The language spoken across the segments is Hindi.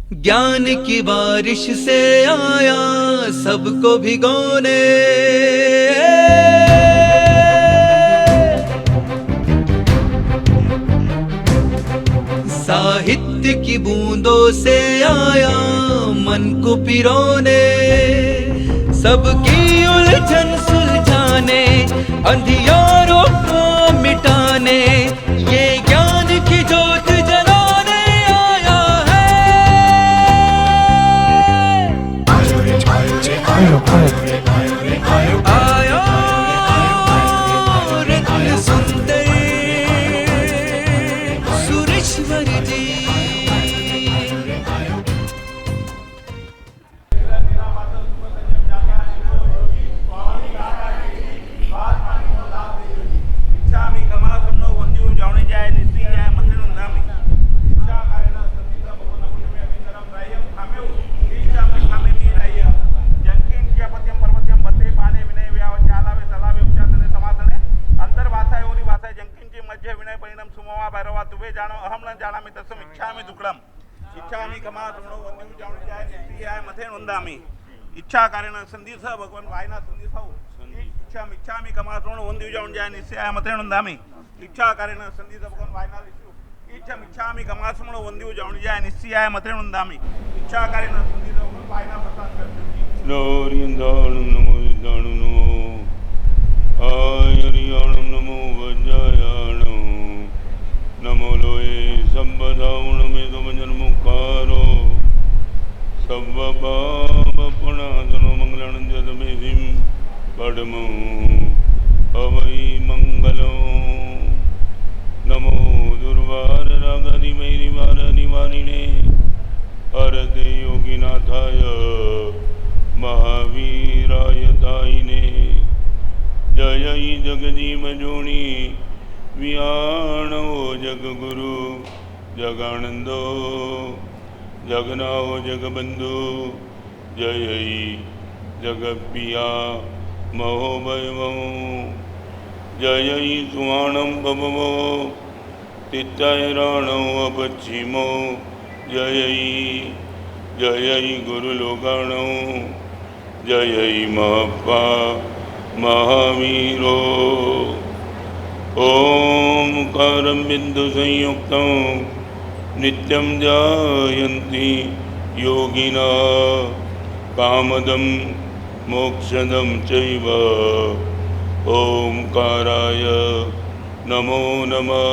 ज्ञान की बारिश से आया सबको भिगोने, साहित्य की बूंदों से आया मन को पिरोने, सबकी उलझन सुलझाने, अंधियारों को मिटाने, ये ज्ञान की जोत जलाने आया है। आयो रत्न सुंदर सुरेश्वर जी। इच्छा कारण संधीस भगवान वायना संधीस इच्छामी कमासोण वंदु जाऊन जाय निश्चय मते नंदामी इच्छा कारण संधीस भगवान वायना इच्छामी कमासोण वंदु जाऊन जाय निश्चय मते नंदामी इच्छा कारण संधीस भगवान वायना प्रसाद लोरियं दाणं नमो दाणं नमो आयरियाणं नमो वज्रायाणं नमो लोये संबदावण में तो मंजन मुखारो सर्वपापपुणादनो मंगलानंद में सिम पडमो अवै मंगलो नमो दुर्वार रागरि मैरिवार निवारिणे हरते योगिनाथाय महावीराय दायिने जय जगजीव जोणी वियाणो जगगुरु जगानंदो जगनाओ जगबंधु जय जगपिया महोभयवो जय सुवाणं बभवो तित्तैराणो अपच्छिमो जय जय गुरुलोकाणो जय महप्पा महावीरो ओंकारं बिंदु संयुक्तं नित्यं जायन्ति योगिना कामदं मोक्षदं चैव ओंकाराय नमो नमः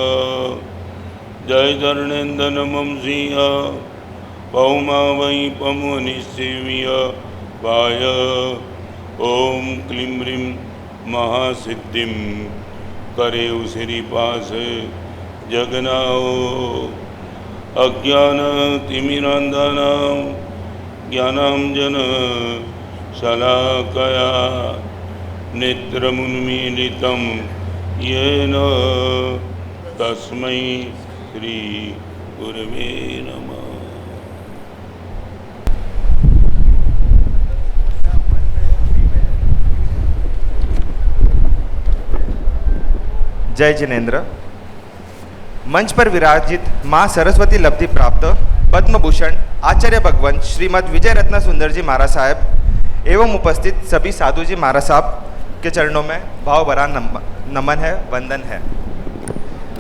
जय धरणेन्द्रनमं सिंह पौमा वै पमुनिसेव्य वाय ओम क्लीं ह्रीं महासिद्धिं करे उसिरी पास जगनाओ अज्ञान तिमिरांधानां ज्ञानांजन शलाकया नेत्रमुन्मीलितं येन तस्मै श्री गुरवे नमः। जय जिनेन्द्र। मंच पर विराजित मां सरस्वती लब्धि प्राप्त पद्म भूषण आचार्य भगवंत श्रीमद विजय रत्न सुंदर जी महाराज साहब एवं उपस्थित सभी साधु जी महाराज साहब के चरणों में भाव भरा नमन है, वंदन है।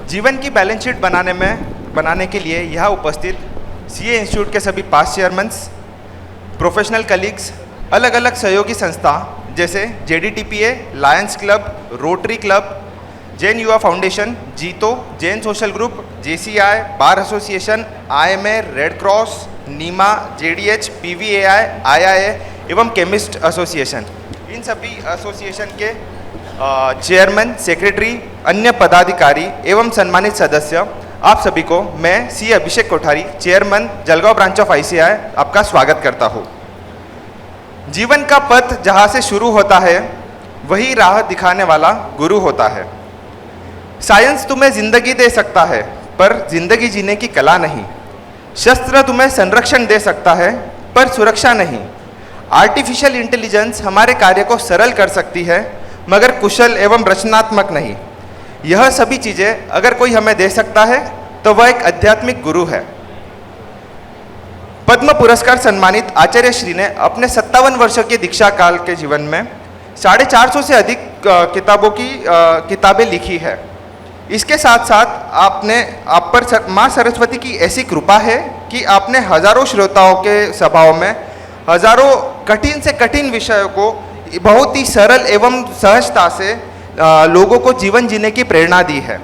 जीवन की बैलेंस शीट बनाने के लिए यहाँ उपस्थित सीए इंस्टीट्यूट के सभी पास्ट चेयरमैन्स, प्रोफेशनल कलीग्स, अलग अलग सहयोगी संस्था जैसे JDTPA, Lions club, Rotary club, Jain युवा foundation, JITO, Jain social group, JCI, bar association, IMA, red cross, NIMA, JDH, PVAI, IIA एवं केमिस्ट एसोसिएशन, इन सभी एसोसिएशन के चेयरमैन, सेक्रेटरी, अन्य पदाधिकारी एवं सम्मानित सदस्य, आप सभी को मैं C Abhishek Kothari, chairman Jalgaon branch of ICI आपका स्वागत करता हूँ। जीवन का पथ जहाँ से शुरू होता है वही राह दिखाने वाला गुरु होता है। साइंस तुम्हें जिंदगी दे सकता है पर जिंदगी जीने की कला नहीं। शस्त्र तुम्हें संरक्षण दे सकता है पर सुरक्षा नहीं। आर्टिफिशियल इंटेलिजेंस हमारे कार्य को सरल कर सकती है मगर कुशल एवं रचनात्मक नहीं। यह सभी चीज़ें अगर कोई हमें दे सकता है तो वह एक आध्यात्मिक गुरु है। पद्म पुरस्कार सम्मानित आचार्य श्री ने अपने 57 वर्षों के दीक्षा काल के जीवन में 450 से अधिक किताबें लिखी है। इसके साथ साथ आप पर माँ सरस्वती की ऐसी कृपा है कि आपने हजारों श्रोताओं के सभाओं में हजारों कठिन से कठिन विषयों को बहुत ही सरल एवं सहजता से लोगों को जीवन जीने की प्रेरणा दी है।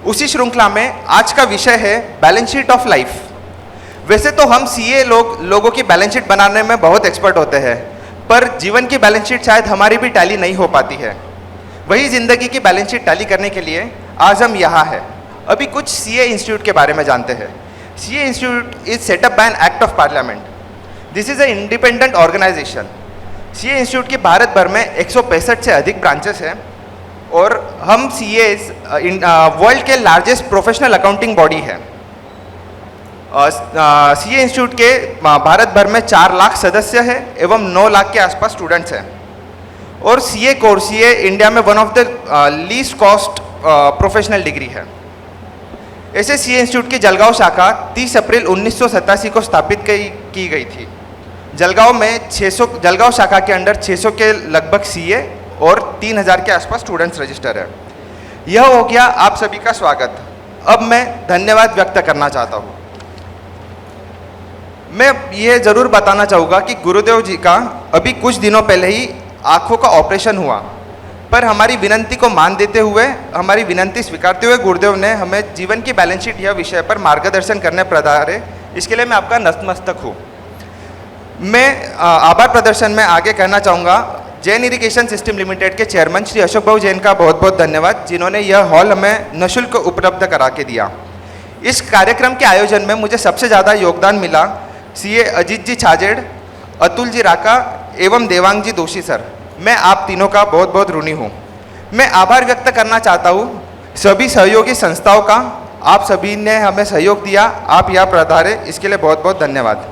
उसी श्रृंखला में आज का विषय है बैलेंस शीट ऑफ लाइफ। वैसे तो हम सीए लोगों की बैलेंस शीट बनाने में बहुत एक्सपर्ट होते हैं, पर जीवन की बैलेंस शीट शायद हमारी भी टैली नहीं हो पाती है। वही जिंदगी की बैलेंस शीट टैली करने के लिए आज हम यहाँ हैं। अभी कुछ सीए इंस्टीट्यूट के बारे में जानते हैं। CA institute is set up by an act of parliament. This is a independent organisation. CA institute की भारत भर में 165 से अधिक ब्रांचेस हैं और हम सीए वर्ल्ड के लार्जेस्ट प्रोफेशनल अकाउंटिंग बॉडी है। सीए इंस्टीट्यूट के भारत भर में 4 लाख सदस्य हैं एवं 9 लाख के आसपास स्टूडेंट्स हैं। और सीए इंडिया में one of the least cost professional degree है। ऐसे सीए इंस्टीट्यूट की जलगांव शाखा 30 अप्रैल 1987 को स्थापित की गई थी। जलगांव शाखा के अंडर 600 के लगभग सीए और 3000 के आसपास स्टूडेंट्स रजिस्टर है। यह हो गया आप सभी का स्वागत। अब मैं धन्यवाद व्यक्त करना चाहता हूँ। मैं ये ज़रूर बताना चाहूँगा कि गुरुदेव जी का अभी कुछ दिनों पहले ही आँखों का ऑपरेशन हुआ, पर हमारी विनंती को मान देते हुए, हमारी विनंती स्वीकारते हुए गुरुदेव ने हमें जीवन की बैलेंस शीट यह विषय पर मार्गदर्शन करने पधारे। इसके लिए मैं आपका नतमस्तक हूँ। मैं आभार प्रदर्शन में आगे कहना चाहूँगा जैन इरिगेशन सिस्टम लिमिटेड के चेयरमैन श्री अशोक भाऊ जैन का बहुत बहुत धन्यवाद, जिन्होंने यह हॉल हमें निःशुल्क उपलब्ध करा के दिया। इस कार्यक्रम के आयोजन में मुझे सबसे ज़्यादा योगदान मिला सीए अजीत जी छाजेड़, अतुल जी राका एवं देवांग जी दोषी सर। मैं आप तीनों का बहुत बहुत ऋणी हूँ। मैं आभार व्यक्त करना चाहता हूँ सभी सहयोगी संस्थाओं का। आप सभी ने हमें सहयोग दिया, आप यहाँ पधारे, इसके लिए बहुत बहुत धन्यवाद।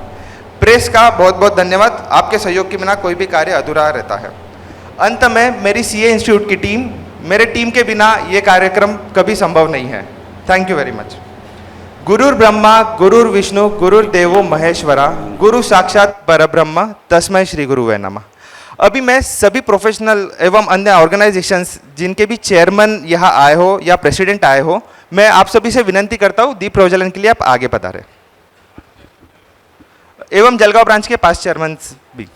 प्रेस का बहुत बहुत धन्यवाद। आपके सहयोग के बिना कोई भी कार्य अधूरा रहता है। अंत में मेरी सीए इंस्टीट्यूट की टीम, मेरे टीम के बिना ये कार्यक्रम कभी संभव नहीं है। Thank you very much. गुरुर् ब्रह्मा गुरुर् विष्णु गुरुर्देवो महेश्वरा, गुरु साक्षात परब्रह्म तस्मै श्री गुरुवे नमः। अभी मैं सभी प्रोफेशनल एवं अन्य ऑर्गेनाइजेशंस जिनके भी चेयरमैन यहाँ आए हो या प्रेसिडेंट आए हो, मैं आप सभी से विनंती करता हूँ दीप प्रज्वलन के लिए आप आगे पधारें। एवं जलगांव ब्रांच के 5 चेयरमैन भी।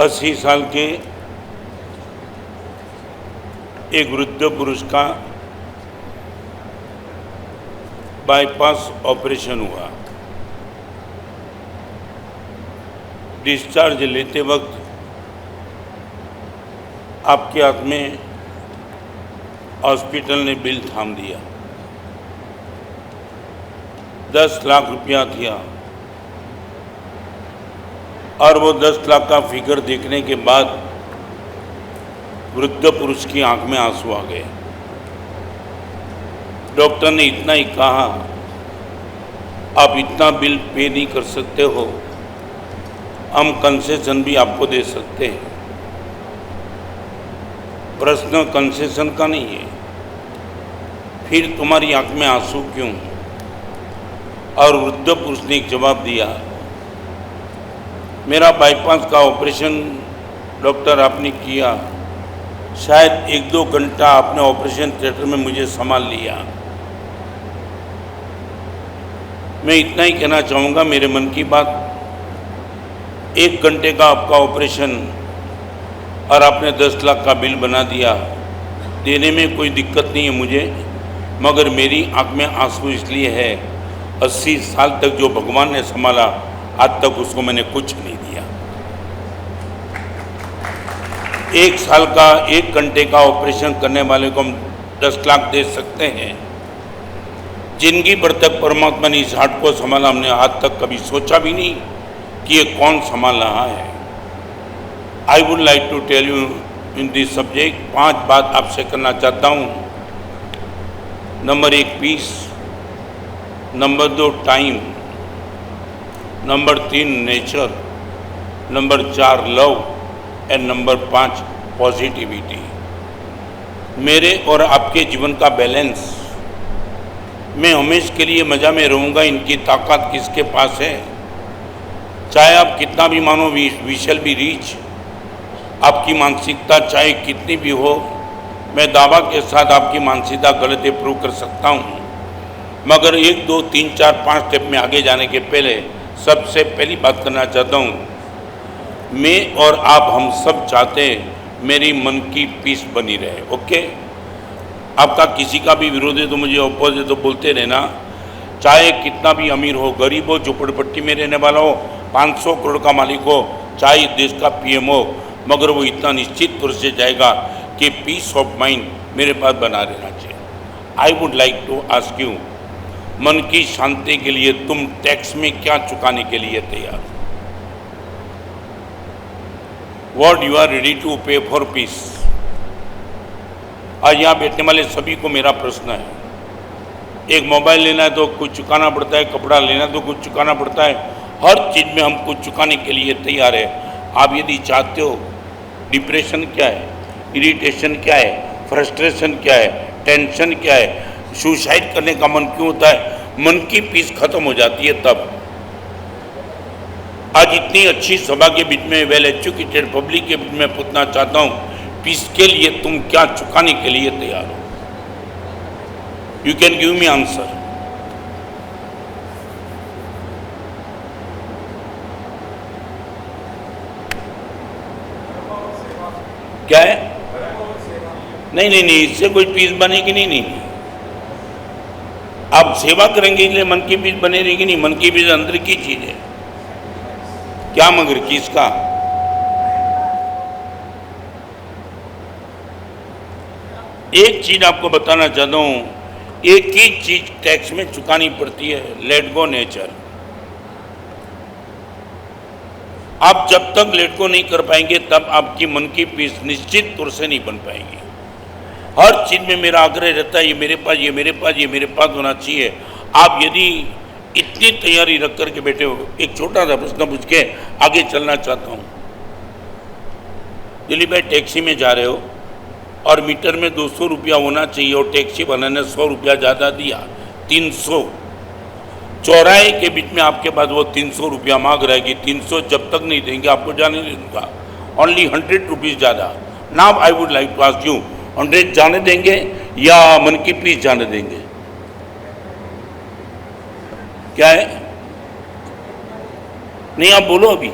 80 साल के एक वृद्ध पुरुष का बाईपास ऑपरेशन हुआ। डिस्चार्ज लेते वक्त आपके हाथ में हॉस्पिटल ने बिल थाम दिया। 10 लाख रुपया था और वो 10 लाख का फिगर देखने के बाद वृद्ध पुरुष की आंख में आंसू आ गए। डॉक्टर ने इतना ही कहा, आप इतना बिल पे नहीं कर सकते हो, हम कंसेशन भी आपको दे सकते हैं। प्रश्न कंसेशन का नहीं है, फिर तुम्हारी आंख में आंसू क्यों? और वृद्ध पुरुष ने एक जवाब दिया, मेरा बाईपास का ऑपरेशन डॉक्टर आपने किया, शायद 1-2 घंटा आपने ऑपरेशन थिएटर में मुझे संभाल लिया। मैं इतना ही कहना चाहूँगा, मेरे मन की बात, 1 घंटे का आपका ऑपरेशन और आपने 10 लाख का बिल बना दिया। देने में कोई दिक्कत नहीं है मुझे, मगर मेरी आंख में आंसू इसलिए है, 80 साल तक जो भगवान ने संभाला, आज तक उसको मैंने कुछ नहीं दिया। 1 साल का 1 घंटे का ऑपरेशन करने वाले को हम 10 लाख दे सकते हैं। जिंदगी भर तक परमात्मा ने इस हार्ट को संभाला, हमने आज तक कभी सोचा भी नहीं कि ये कौन संभाल रहा है। I would like to tell you in this subject 5 बात आपसे करना चाहता हूँ। Number 1 peace, number 2 time, number 3 nature, number 4 love and number 5 positivity. मेरे और आपके जीवन का बैलेंस, मैं हमेशा के लिए मज़ा में रहूँगा, इनकी ताकत किसके पास है? चाहे आप कितना भी मानो वी शैल बी रीच। आपकी मानसिकता चाहे कितनी भी हो, मैं दावा के साथ आपकी मानसिकता गलत प्रूव कर सकता हूँ। मगर 1, 2, 3, 4, 5 स्टेप में आगे जाने के पहले सबसे पहली बात करना चाहता हूँ, मैं और आप हम सब चाहते हैं मेरी मन की पीस बनी रहे। ओके, आपका किसी का भी विरोध है तो मुझे अपोज है तो बोलते रहना। चाहे कितना भी अमीर हो, गरीब हो, झोपड़पट्टी में रहने वाला हो, 500 करोड़ का मालिक हो, चाहे देश का पीएम हो, मगर वो इतना निश्चित तौर से जाएगा कि पीस ऑफ माइंड मेरे पास बना रहना चाहिए। I would like to ask you, मन की शांति के लिए तुम टैक्स में क्या चुकाने के लिए तैयार? What you are ready to pay for peace? आज यहाँ बैठने वाले सभी को मेरा प्रश्न है। एक मोबाइल लेना है तो कुछ चुकाना पड़ता है, कपड़ा लेना है तो कुछ चुकाना पड़ता है, हर चीज़ में हम कुछ चुकाने के लिए तैयार है। आप यदि चाहते हो, डिप्रेशन क्या है, इरिटेशन क्या है, फ्रस्ट्रेशन क्या है, टेंशन क्या है, सुसाइड करने का मन क्यों होता है, मन की पीस खत्म हो जाती है तब। आज इतनी अच्छी सभा के बीच में, वेल एजुकेटेड पब्लिक के बीच में पूछना चाहता हूँ, पीस के लिए तुम क्या चुकाने के लिए तैयार हो? You can give me answer. क्या है? नहीं नहीं नहीं, इससे कोई पीस बनेगी नहीं। नहीं, आप सेवा करेंगे इसलिए मन की पीस बने रहेगी नहीं। मन की पीस अंदर की चीज है। क्या मगर किसका? एक चीज आपको बताना चाहता हूं, एक ही चीज टैक्स में चुकानी पड़ती है, लेट गो नेचर। आप जब तक लेट गो नहीं कर पाएंगे तब आपकी मन की पीस निश्चित तौर से नहीं बन पाएगी। हर चीज में मेरा आग्रह रहता है, ये मेरे पास, ये मेरे पास, ये मेरे पास होना चाहिए। आप यदि इतनी तैयारी रख करके बैठे हो, एक छोटा सा प्रश्न पूछ के आगे चलना चाहता हूँ। दिल्ली भाई, टैक्सी में जा रहे हो और मीटर में 200 रुपया होना चाहिए और टैक्सी वाले ने 100 रुपया ज़्यादा दिया, 300। चौराहे के बीच में आपके पास वो 300 रुपया मांग रहेगी। 300 जब तक नहीं देंगे आपको जाने नहीं दूंगा। ओनली 100 रुपीज़ ज़्यादा। Now I would like to ask you, 100 जाने देंगे या मन की पीस जाने देंगे? क्या है? नहीं, आप बोलो अभी।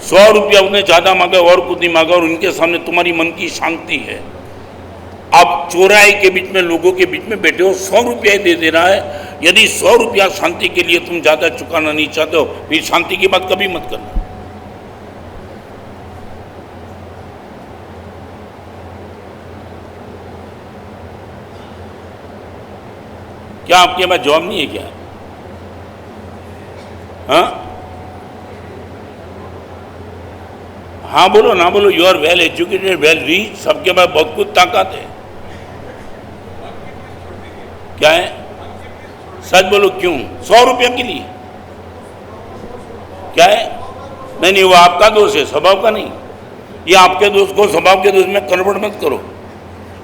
100 रुपया उसने ज़्यादा मांगा और कुछ नहीं मांगा, और उनके सामने तुम्हारी मन की शांति है। आप चौराहे के बीच में लोगों के बीच में बैठे हो, 100 रुपया दे देना है। यदि 100 रुपया शांति के लिए तुम ज़्यादा चुकाना नहीं चाहते हो, फिर शांति की बात कभी मत करना। क्या आपके पास जवाब नहीं है क्या? हाँ हाँ बोलो ना बोलो। You are well educated, well rich, सबके पास बहुत कुछ ताकत है। क्या है? सच बोलो, क्यों? 100 रुपया के लिए? क्या है? नहीं नहीं, वो आपका दोष है, स्वभाव का नहीं। ये आपके दोस्त को स्वभाव के दोस्त में कन्वर्ट मत करो।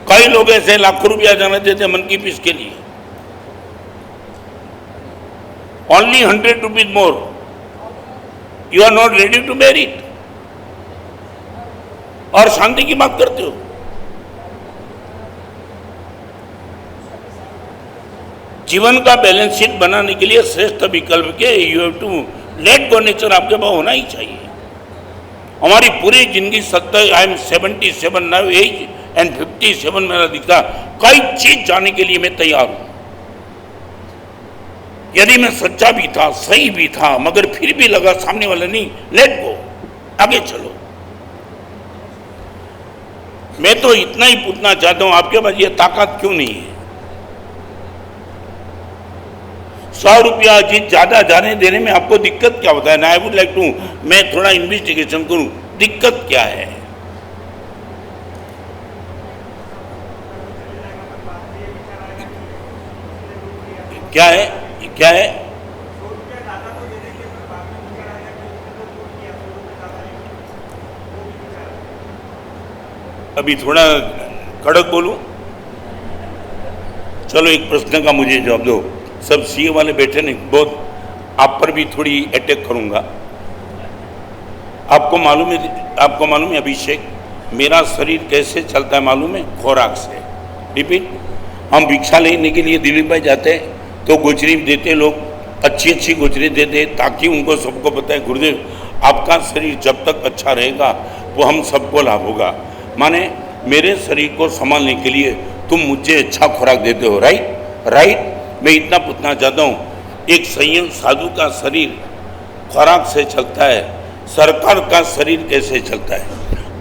कई लोग ऐसे लाखों रुपया जाने देते मन की पीस के लिए। Only 100 rupees more, you are not ready to bear it, और शांति की बात करते हो। जीवन का बैलेंस शीट बनाने के लिए श्रेष्ठ विकल्प के you have to let go nature आपके पास होना ही चाहिए। हमारी पूरी जिंदगी 70, I am 77 now age and 57 मेरा दिखता, कई चीज जाने के लिए मैं तैयार हूं। यदि मैं सच्चा भी था, सही भी था, मगर फिर भी लगा सामने वाला नहीं, लेट गो, आगे चलो। मैं तो इतना ही पूछना चाहता हूं, आपके पास ये ताकत क्यों नहीं है? 100 रुपया चीज ज्यादा जाने देने में आपको दिक्कत क्या होता है? आई वुड लाइक टू, मैं थोड़ा इन्वेस्टिगेशन करूं, दिक्कत क्या है? क्या है? क्या है? अभी थोड़ा कड़क बोलूं? चलो एक प्रश्न का मुझे जवाब दो। सब सीए वाले बैठे नहीं, बहुत आप पर भी थोड़ी अटैक करूंगा। आपको मालूम है अभिषेक, मेरा शरीर कैसे चलता है मालूम है? खुराक से। रिपीट, हम भिक्षा लेने के लिए दिल्ली में जाते हैं तो गोचरी देते लोग, अच्छी अच्छी गोचरी देते, ताकि उनको सबको पता है गुरुदेव आपका शरीर जब तक अच्छा रहेगा वो हम सबको लाभ होगा। माने मेरे शरीर को संभालने के लिए तुम मुझे अच्छा खुराक देते हो, राइट। मैं इतना पूछना चाहता हूँ, एक संयम साधु का शरीर खुराक से चलता है, सरकार का शरीर कैसे चलता है,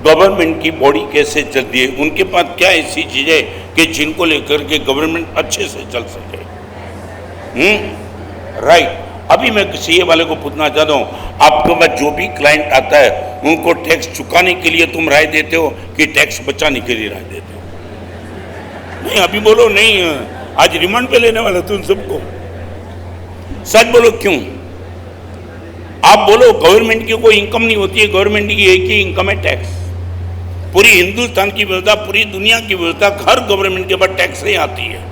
गवर्नमेंट की बॉडी कैसे चलती है? उनके पास क्या ऐसी चीज़ें कि जिनको लेकर के गवर्नमेंट अच्छे से चल सके? राइट। अभी मैं सीए वाले को पूछना चाहता हूँ, आपके पास जो भी क्लाइंट आता है उनको टैक्स चुकाने के लिए तुम राय देते हो कि टैक्स बचाने के लिए राय देते हो? नहीं, अभी बोलो नहीं, आज रिमांड पे लेने वाला तुम सबको। सच बोलो, क्यों? आप बोलो, गवर्नमेंट की कोई इनकम नहीं होती है, गवर्नमेंट की एक ही इनकम है, टैक्स। पूरी हिंदुस्तान की व्यवस्था, पूरी दुनिया की व्यवस्था, हर गवर्नमेंट के पास टैक्स ही आती है।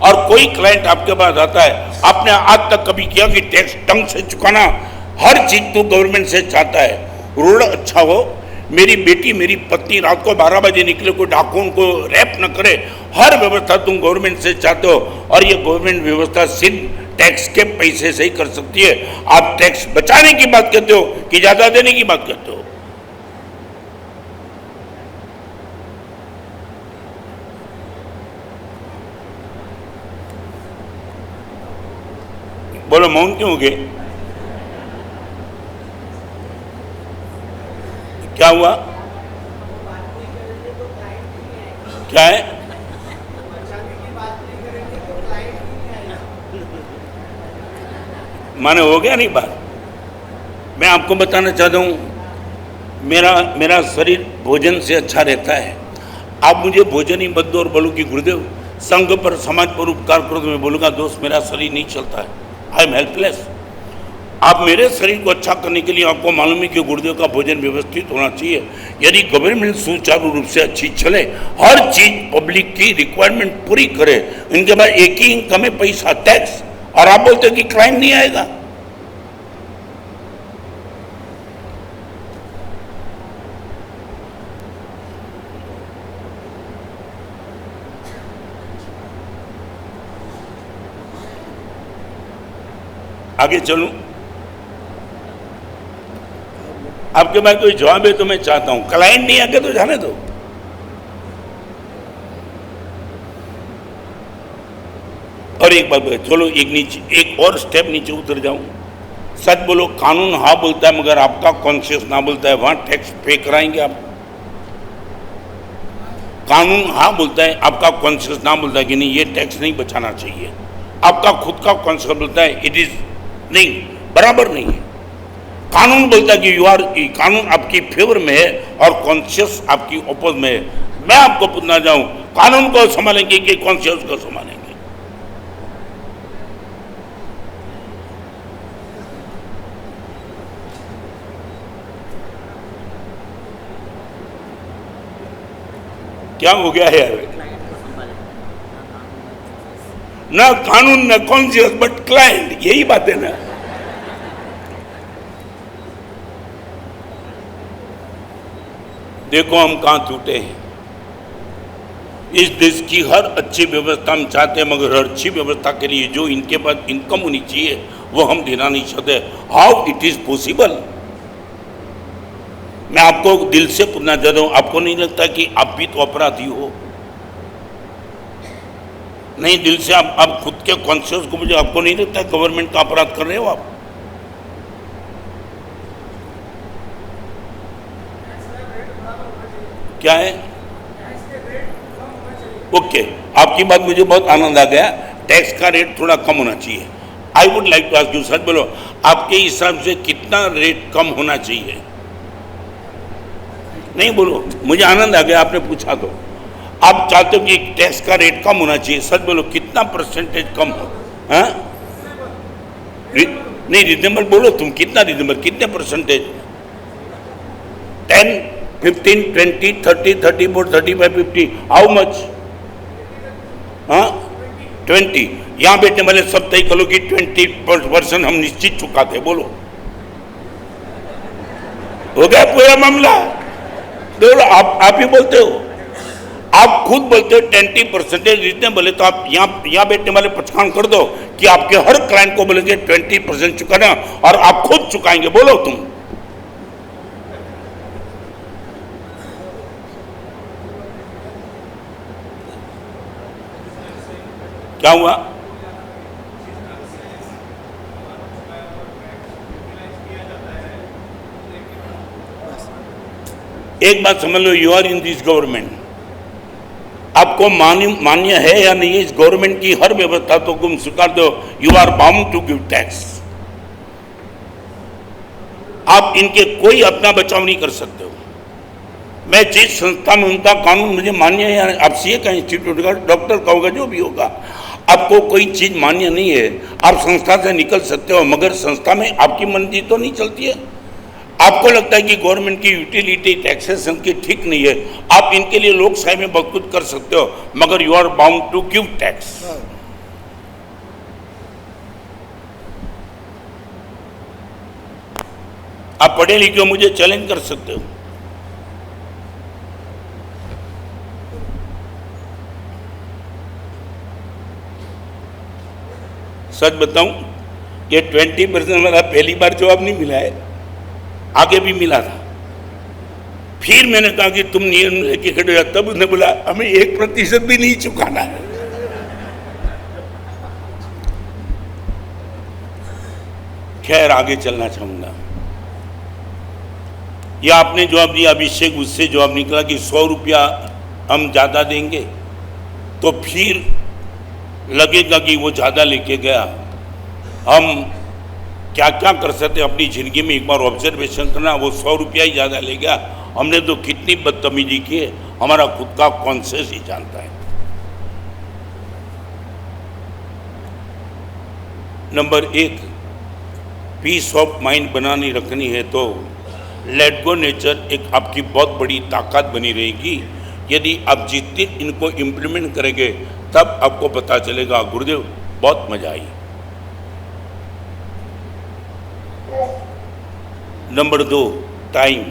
और कोई क्लाइंट आपके पास आता है, आपने आज तक कभी किया कि टैक्स ढंग से चुकाना? हर चीज तो गवर्नमेंट से चाहता है, रोड अच्छा हो, मेरी बेटी मेरी पत्नी रात को 12 बजे निकले, कोई डाकू उनको रैप न करे, हर व्यवस्था तुम गवर्नमेंट से चाहते हो। और ये गवर्नमेंट व्यवस्था सिर्फ टैक्स के पैसे से ही कर सकती है। आप टैक्स बचाने की बात करते हो कि ज्यादा देने की बात करते हो? बोलो, मौन क्यों हो गए? क्या हुआ? क्या है? माने हो गया नहीं बात? मैं आपको बताना चाहता हूं, मेरा शरीर भोजन से अच्छा रहता है। आप मुझे भोजन ही मत दो और बोलो कि गुरुदेव संघ पर, समाज पर उपकार करो, तो मैं बोलूंगा दोस्त मेरा शरीर नहीं चलता है, आई एम हेल्पलेस। आप मेरे शरीर को अच्छा करने के लिए आपको मालूम है कि गुरुदेव का भोजन व्यवस्थित होना चाहिए। यदि गवर्नमेंट सुचारू रूप से अच्छी चले, हर चीज पब्लिक की रिक्वायरमेंट पूरी करे, इनके पास एक ही इनकम है, पैसा, टैक्स, और आप बोलते हो कि क्राइम नहीं आएगा? आगे चलूं? आपके पास कोई जवाब है तो मैं चाहता हूं, क्लाइंट नहीं आके तो जाने दो। और एक बात चलो, एक और स्टेप नीचे उतर जाऊं। सच बोलो, कानून हाँ बोलता है मगर आपका कॉन्शियस ना बोलता है, वहां टैक्स पे कराएंगे आप? कानून हाँ बोलता है, आपका कॉन्शियस ना बोलता है कि नहीं ये टैक्स नहीं बचाना चाहिए, आपका खुद का कॉन्शियस बोलता है इट इज नहीं, बराबर नहीं है। कानून बोलता है कि कानून आपकी फेवर में है और कॉन्शियस आपकी ओपोज में है। मैं आपको पूछना चाहूं, कानून को संभालेंगे कि कॉन्शियस को संभालेंगे? क्या हो गया है यार? ना कानून ना कॉन्शियस बट क्लाइंट, यही बात है ना। देखो हम कहां टूटे हैं। इस देश की हर अच्छी व्यवस्था हम चाहते हैं, मगर हर अच्छी व्यवस्था के लिए जो इनके पास इनकम होनी चाहिए वो हम देना नहीं चाहते। How it is possible? मैं आपको दिल से पूछना चाहता हूं, आपको नहीं लगता कि आप भी तो अपराधी हो? नहीं, दिल से आप खुद के कॉन्शियस को, मुझे आपको नहीं लगता गवर्नमेंट का अपराध कर रहे हो आप? क्या है? ओके, आपकी बात मुझे बहुत आनंद आ गया। टैक्स का रेट थोड़ा कम होना चाहिए। I would like to ask you, सच बोलो, आपके हिसाब से कितना रेट कम होना चाहिए? नहीं बोलो, मुझे आनंद आ गया आपने पूछा तो। आप चाहते हो कि टैक्स का रेट कम होना चाहिए, सच बोलो कितना परसेंटेज कम हो? हाँ नहीं, रिजनेबल बोलो तुम, कितना रिजनेबल, कितने परसेंटेज? 10, 15, 20, 30, 34, 35, 50, how much? हाँ 20। यहाँ बैठने वाले सब तय करो कि 20% हम निश्चित चुकाते, बोलो हो गया पूरा मामला। देखो आप ही बोलते हो, आप खुद बोलते हो 20% रिजनेबल है, तो आप यहाँ बैठने वाले पचकान कर दो कि आपके हर क्लाइंट को बोलेंगे 20% चुकाना और आप खुद चुकाएंगे, बोलो तुम। क्या हुआ? एक बात समझ लो, you are in this government. आपको मान्य है या नहीं इस गवर्नमेंट की हर व्यवस्था तो तुम स्वीकार दो, you are bound to give tax. आप इनके कोई अपना बचाव नहीं कर सकते हो। मैं जिस संस्था में उनका कानून मुझे मान्य है, या आप सीए का इंस्टीट्यूट का डॉक्टर का होगा, जो भी होगा, आपको कोई चीज मान्य नहीं है, आप संस्था से निकल सकते हो, मगर संस्था में आपकी मर्जी तो नहीं चलती है। आपको लगता है कि गवर्नमेंट की यूटिलिटी टैक्सेशन की ठीक नहीं है, आप इनके लिए लोकशाही में बहुत कुछ कर सकते हो, मगर you are bound to give tax. आप पढ़े लिखे हो, मुझे चैलेंज कर सकते हो। सच बताऊं, ये 20% वाला पहली बार जवाब नहीं मिला है, आगे भी मिला था। फिर मैंने कहा कि तुम नियम लेके खड़े हो, तब उसने बोला हमें 1% भी नहीं चुकाना है। खैर आगे चलना चाहूंगा। यह आपने जवाब दिया अभिषेक, उससे जवाब निकला कि 100 रुपया हम ज्यादा देंगे तो फिर लगेगा कि वो ज्यादा लेके गया। हम क्या क्या कर सकते अपनी जिंदगी में, एक बार ऑब्जर्वेशन करना, वो 100 रुपया ही ज्यादा ले गया। हमने तो कितनी बदतमीजी की है, हमारा खुद का कॉन्शियस ही जानता है। नंबर 1, पीस ऑफ माइंड बनानी रखनी है तो लेट गो नेचर एक आपकी बहुत बड़ी ताकत बनी रहेगी। यदि आप जिस दिन इनको इम्प्लीमेंट करेंगे तब आपको पता चलेगा। गुरुदेव बहुत मजा आई। Number 2, time.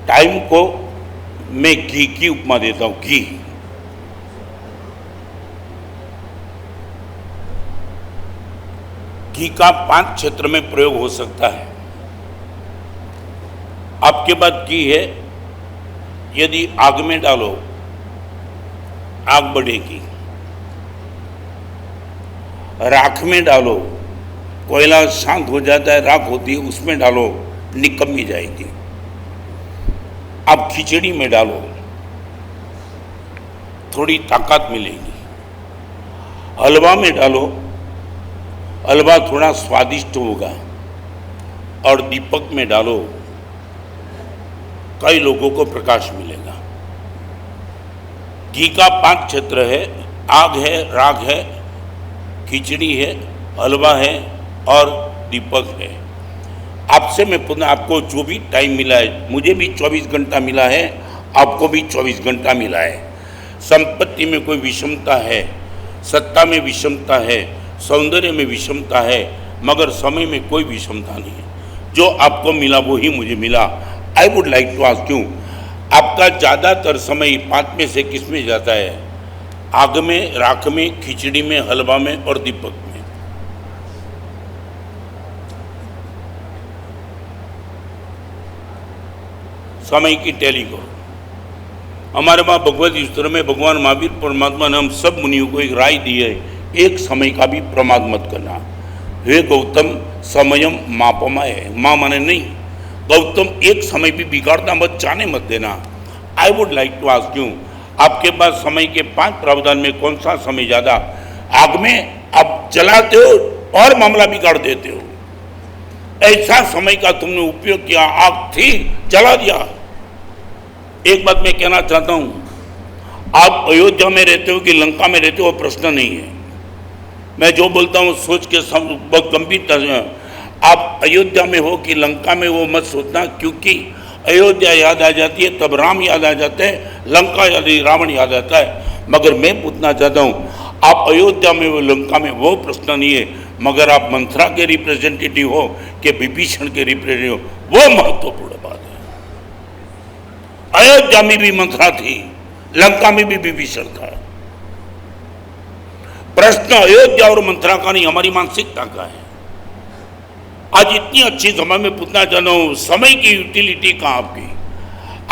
टाइम को मैं घी की उपमा देता हूं। घी घी का 5 क्षेत्र में प्रयोग हो सकता है। आपके बाद की है, यदि आग में डालो आग बढ़ेगी, राख में डालो कोयला शांत हो जाता है, राख होती है, उसमें डालो निकम्मी जाएगी। आप खिचड़ी में डालो थोड़ी ताकत मिलेगी, हलवा में डालो हलवा थोड़ा स्वादिष्ट होगा, और दीपक में डालो कई लोगों को प्रकाश मिलेगा। घी का 5 क्षेत्र है, आग है, राग है, खिचड़ी है, हलवा है और दीपक है। आपसे मैं पुनः आपको जो भी टाइम मिला है, मुझे भी 24 घंटा मिला है, आपको भी 24 घंटा मिला है। संपत्ति में कोई विषमता है, सत्ता में विषमता है, सौंदर्य में विषमता है, मगर समय में कोई विषमता नहीं है। जो आपको मिला वो ही मुझे मिला। I would like to ask you, आपका ज़्यादातर समय 5 में से किस में जाता है? आग में, राख में, खिचड़ी में, हलवा में और दीपक में। समय की टैली करो। हमारे वहाँ भगवत ईश्वर में भगवान महावीर परमात्मा ने हम सब मुनियों को एक राय दी है, एक समय का भी प्रमाद मत करना। हे गौतम समयम मापमाय, माँ माने नहीं, गौतम एक समय भी बिगाड़ना मत, जाने मत देना। I would like to ask you, आपके पास समय के 5 प्रावधान में कौन सा समय ज़्यादा? आग में आप जलाते हो और मामला बिगाड़ देते हो। ऐसा समय का तुमने उपयोग किया, आग थी जला दिया। एक बात मैं कहना चाहता हूँ, आप अयोध्या में रहते हो कि लंका में रहते हो प्रश्न नहीं है। मैं जो बोलता हूँ सोच के बहुत गंभीरता से, आप अयोध्या में हो कि लंका में वो मत सोचना, क्योंकि अयोध्या याद आ जाती है तब राम याद आ जाते हैं, लंका याद रावण याद आता है। मगर मैं पूछना चाहता हूँ, आप अयोध्या में हो लंका में वो प्रश्न नहीं है, मगर आप मंथरा के रिप्रेजेंटेटिव हो कि विभीषण के रिप्रेजेंटेटिव हो, वो महत्वपूर्ण बात है। अयोध्या में भी मंथरा थी, लंका में भी विभीषण था। प्रश्न अयोध्या और मंथरा का नहीं, हमारी मानसिकता का है। आज इतनी अच्छी समय में पूछना चाहता हूं, समय की यूटिलिटी कहां आपकी?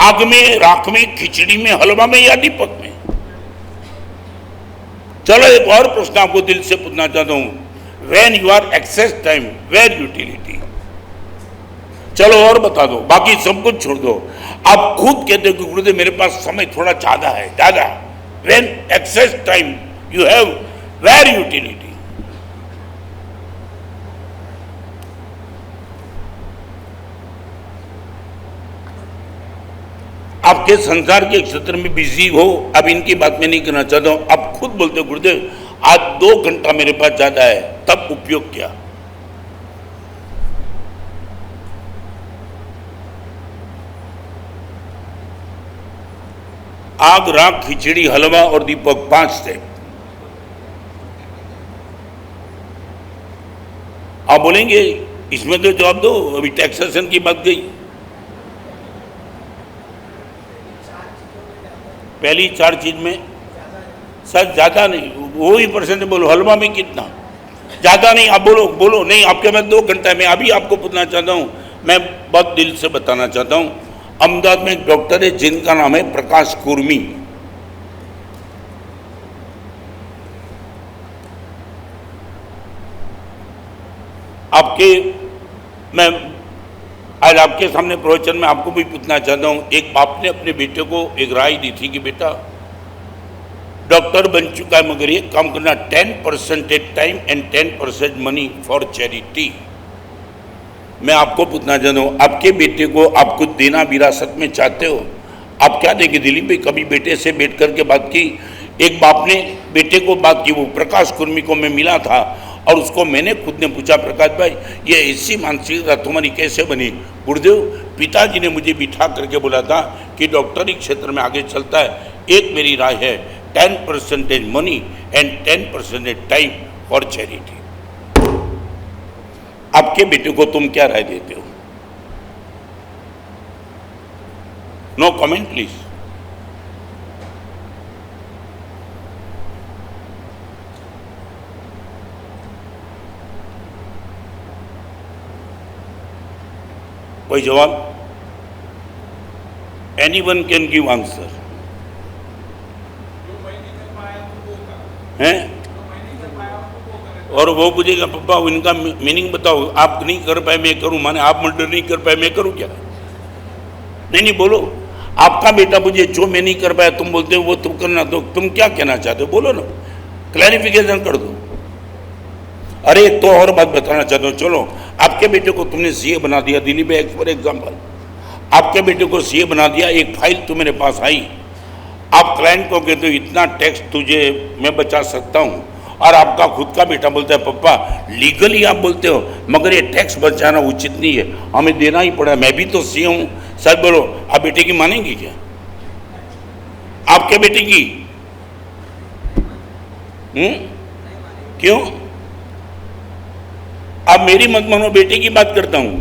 आग में, राख में, खिचड़ी में, हलवा में या दीपक में? चलो एक और प्रश्न आपको दिल से पूछना चाहता हूं, when you are excess time where utility? चलो और बता दो, बाकी सब कुछ छोड़ दो। आप खुद कहते हो कि गुरुदेव मेरे पास समय थोड़ा ज्यादा है, ज्यादा। When excess time you have where utility? आपके संसार के क्षेत्र में बिजी हो, अब इनकी बात मैं नहीं करना चाहता हूं। आप खुद बोलते हो गुरुदेव आज 2 घंटा मेरे पास ज्यादा है, तब उपयोग किया। आग, राख, खिचड़ी, हलवा और दीपक 5 स्टेप। आप बोलेंगे इसमें तो जवाब दो, अभी टैक्सेशन की बात गई। पहली 4 चीज में सर ज्यादा नहीं, वो ही परसेंट बोलो। हलवा में कितना ज्यादा नहीं, आप बोलो बोलो नहीं, आपके पास 2 घंटा। मैं अभी आपको पूछना चाहता हूँ, मैं बहुत दिल से बताना चाहता हूँ, अहमदाबाद में एक डॉक्टर है जिनका नाम है प्रकाश कुर्मी। मैं आज आपके सामने प्रवचन में आपको भी पूछना चाहता हूं, एक बाप ने अपने बेटे को एक राय दी थी कि बेटा डॉक्टर बन चुका है मगर ये काम करना 10% time and 10% money for charity. मैं आपको पूछना चाहता हूं, आपके बेटे को आप कुछ देना विरासत में चाहते हो? आप क्या देंगे? दिलीप भाई कभी बेटे से बैठ करके बात की? एक बाप ने बेटे को बात की, वो प्रकाश कुर्मी को मैं मिला था और उसको मैंने खुद ने पूछा, प्रकाश भाई ये ऐसी मानसिकता तुम्हारी कैसे बनी? गुरुदेव पिताजी ने मुझे बिठा करके बोला था कि डॉक्टरी क्षेत्र में आगे चलता है, एक मेरी राय है 10% money and 10% time for charity. आपके बेटे को तुम क्या राय देते हो? No comment please. कोई जवाब? anyone can give answer. हैं? और वो पूछेगा पापा इनका मीनिंग बताओ, आप नहीं कर पाए मैं करूं, माने आप मर्डर नहीं कर पाए मैं करूं क्या? नहीं बोलो, आपका बेटा मुझे जो मैं नहीं कर पाया तुम बोलते हो वो तुम करना, तो तुम क्या कहना चाहते हो बोलो ना, क्लैरिफिकेशन कर दो। अरे तो और बात बताना चाहता हूँ, चलो आपके बेटे को तुमने सीए बना दिया, दिल्ली में फॉर एग्जाम्पल आपके बेटे को सीए बना दिया, एक फाइल तो मेरे पास आई, आप क्लाइंट को कहते हो इतना टैक्स तुझे मैं बचा सकता हूँ, और आपका खुद का बेटा बोलता है पापा लीगली आप बोलते हो मगर ये टैक्स बचाना उचित नहीं है, हमें देना ही पड़ा, मैं भी तो सीए हूँ। सर बोलो, आप बेटे की मानेंगी क्या? आपके बेटे की? क्यों? आप मेरी मत मानो, बेटे की बात करता हूं।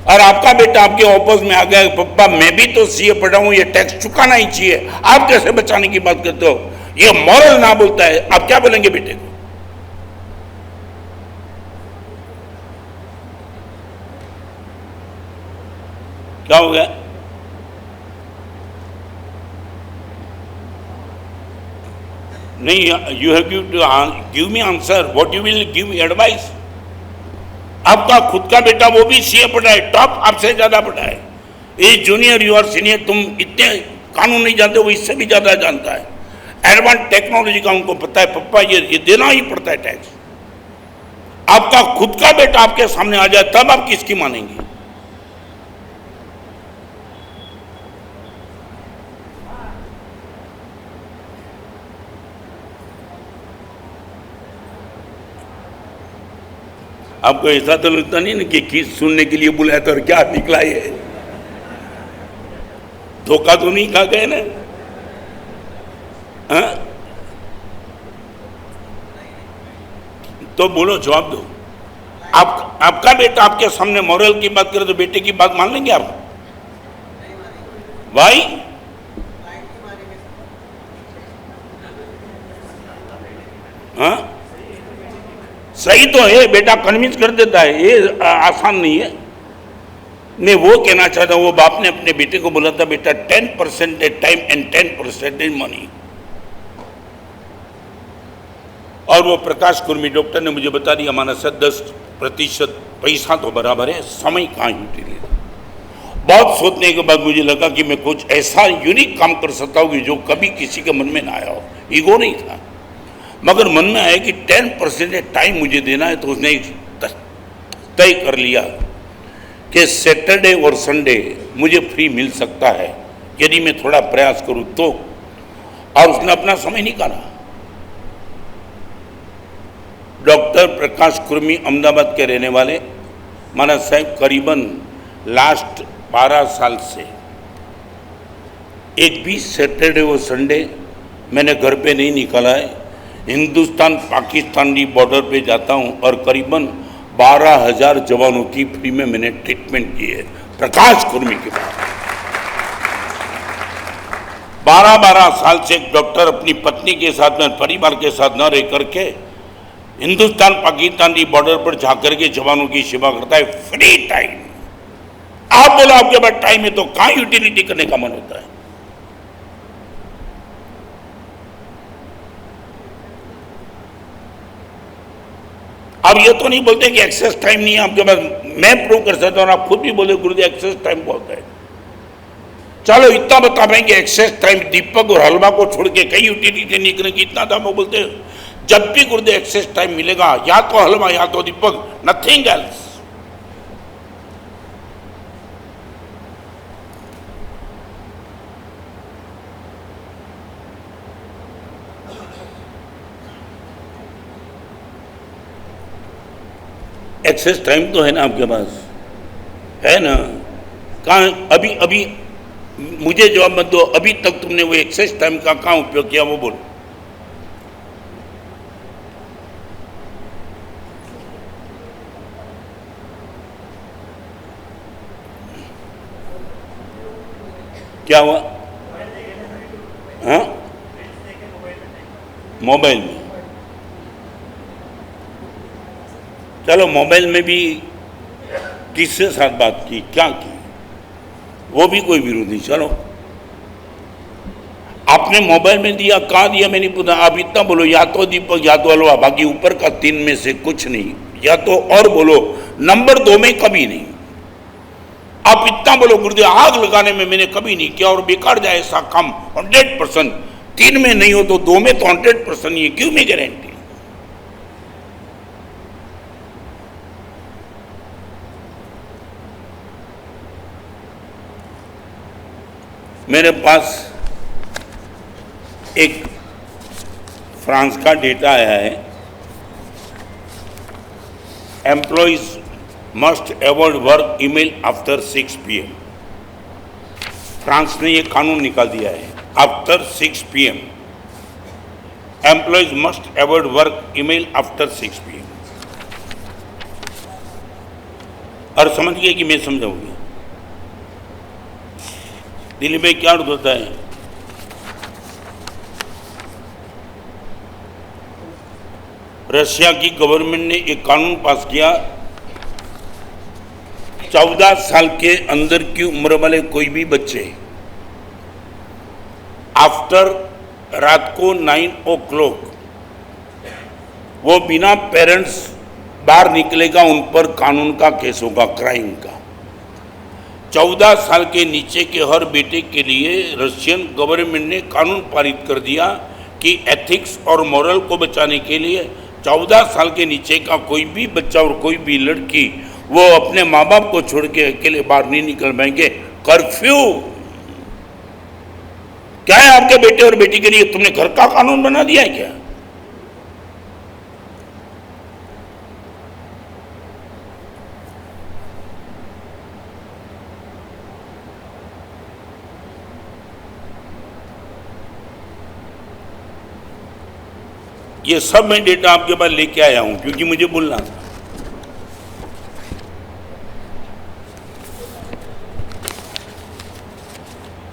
और आपका बेटा आपके ऑपोज में आ गया, पप्पा मैं भी तो सीए पढ़ा हूं, ये टैक्स चुकाना ही चाहिए, आप कैसे बचाने की बात करते हो? ये मॉरल ना बोलता है, आप क्या बोलेंगे बेटे को? क्या हो गया? नहीं, you have give me answer, what you will give advice. आपका खुद का बेटा वो भी सीए पढ़ा है, टॉप आपसे ज्यादा पढ़ा है, ये जूनियर यू आर सीनियर, तुम इतने कानून नहीं जानते, वो इससे भी ज्यादा जानता है, एडवांस टेक्नोलॉजी का उनको पता है, पप्पा ये देना ही पड़ता है टैक्स। आपका खुद का बेटा आपके सामने आ जाए तब आप किसकी मानेंगे? आपको ऐसा तो लगता नहीं ना कि किस सुनने के लिए बुलाया था और क्या निकला ये? धोखा तो नहीं खा गए ना? हाँ? तो बोलो, जवाब दो। आपका बेटा आपके सामने मॉरल की बात करे तो बेटे की बात मान लेंगे आप? भाई हाँ, सही तो है, बेटा कन्विंस कर देता है, ये आसान नहीं है। मैं वो कहना चाहता हूँ, वो बाप ने अपने बेटे को बोला था बेटा 10% टाइम एंड 10% मनी, और वो प्रकाश कुर्मी डॉक्टर ने मुझे बता दिया हमारा 10% पैसा तो बराबर है, समय कहाँ यूटिलाइज। बहुत सोचने के बाद मुझे लगा कि मैं कुछ ऐसा यूनिक काम कर सकता हूँ कि जो कभी किसी के मन में ना आया हो, ईगो नहीं था, मगर मन में आया कि 10% टाइम मुझे देना है। तो उसने तय कर लिया कि सैटरडे और संडे मुझे फ्री मिल सकता है यदि मैं थोड़ा प्रयास करूं तो, और उसने अपना समय निकाला। डॉक्टर प्रकाश कुर्मी अहमदाबाद के रहने वाले, माना साहब करीबन लास्ट 12 साल से एक भी सैटरडे और संडे मैंने घर पे नहीं निकाला है। हिंदुस्तान पाकिस्तान की बॉर्डर पे जाता हूं और करीबन 12,000 जवानों की फ्री में मैंने ट्रीटमेंट की है। प्रकाश कुर्मी के बाद 12 साल से एक डॉक्टर अपनी पत्नी के साथ में, परिवार के साथ न रह करके हिंदुस्तान पाकिस्तान की बॉर्डर पर जाकर के जवानों की सेवा करता है, फ्री टाइम। आप बोलो आपके पास टाइम है तो कहां यूटिलिटी करने का मन होता है? अब ये तो नहीं बोलते कि एक्सेस टाइम नहीं है आपके पास, मैं प्रूव कर सकता हूं, आप खुद भी बोले गुरुदेव एक्सेस टाइम बहुत है। चलो इतना बता पाएंगे एक्सेस टाइम, दीपक और हलवा को छोड़ के कई यूटिलिटी नहीं करेंगे, इतना था वो बोलते जब भी गुरुदेव एक्सेस टाइम मिलेगा या तो हलवा या तो दीपक, नथिंग एल्स। एक्सेस टाइम तो है ना आपके पास, है ना? कहाँ अभी अभी मुझे जवाब मत दो, अभी तक तुमने वो एक्सेस टाइम का कहाँ उपयोग किया वो बोलो। क्या हुआ? हाँ, मोबाइल में। चलो मोबाइल में भी किसके साथ बात की, क्या की? वो भी कोई विरोधी। चलो, आपने मोबाइल में दिया, कहाँ दिया मैंने पूछा, आप इतना बोलो, या तो दीपक या तो हलवा, बाकी ऊपर का 3 में से कुछ नहीं, या तो और बोलो, नंबर 2 में कभी नहीं। आप इतना बोलो गुरुदेव आग लगाने में मैंने कभी नहीं किया और बेकार जाए ऐसा काम 100%, 3 में नहीं हो तो 2 में तो 100% ये क्यों में गारंटी। मेरे पास एक फ्रांस का डेटा आया है, employees must avoid work email after 6 PM। France ने ये कानून निकाल दिया है, after 6 PM employees must avoid work email after 6 PM। और समझ गए कि मैं समझाऊंगी दिल्ली में क्या अर्थ होता है। रशिया की गवर्नमेंट ने एक कानून पास किया, 14 साल के अंदर की उम्र वाले कोई भी बच्चे आफ्टर रात को 9 o'clock वो बिना पेरेंट्स बाहर निकलेगा, उन पर कानून का केस होगा, क्राइम का। 14 साल के नीचे के हर बेटे के लिए रशियन गवर्नमेंट ने कानून पारित कर दिया कि एथिक्स और मोरल को बचाने के लिए 14 साल के नीचे का कोई भी बच्चा और कोई भी लड़की वो अपने माँ बाप को छोड़ के अकेले बाहर नहीं निकल पाएंगे। कर्फ्यू क्या है आपके बेटे और बेटी के लिए? तुमने घर का कानून बना दिया है क्या? ये सब मैं डेटा आपके पास लेके आया हूं क्योंकि मुझे बोलना था।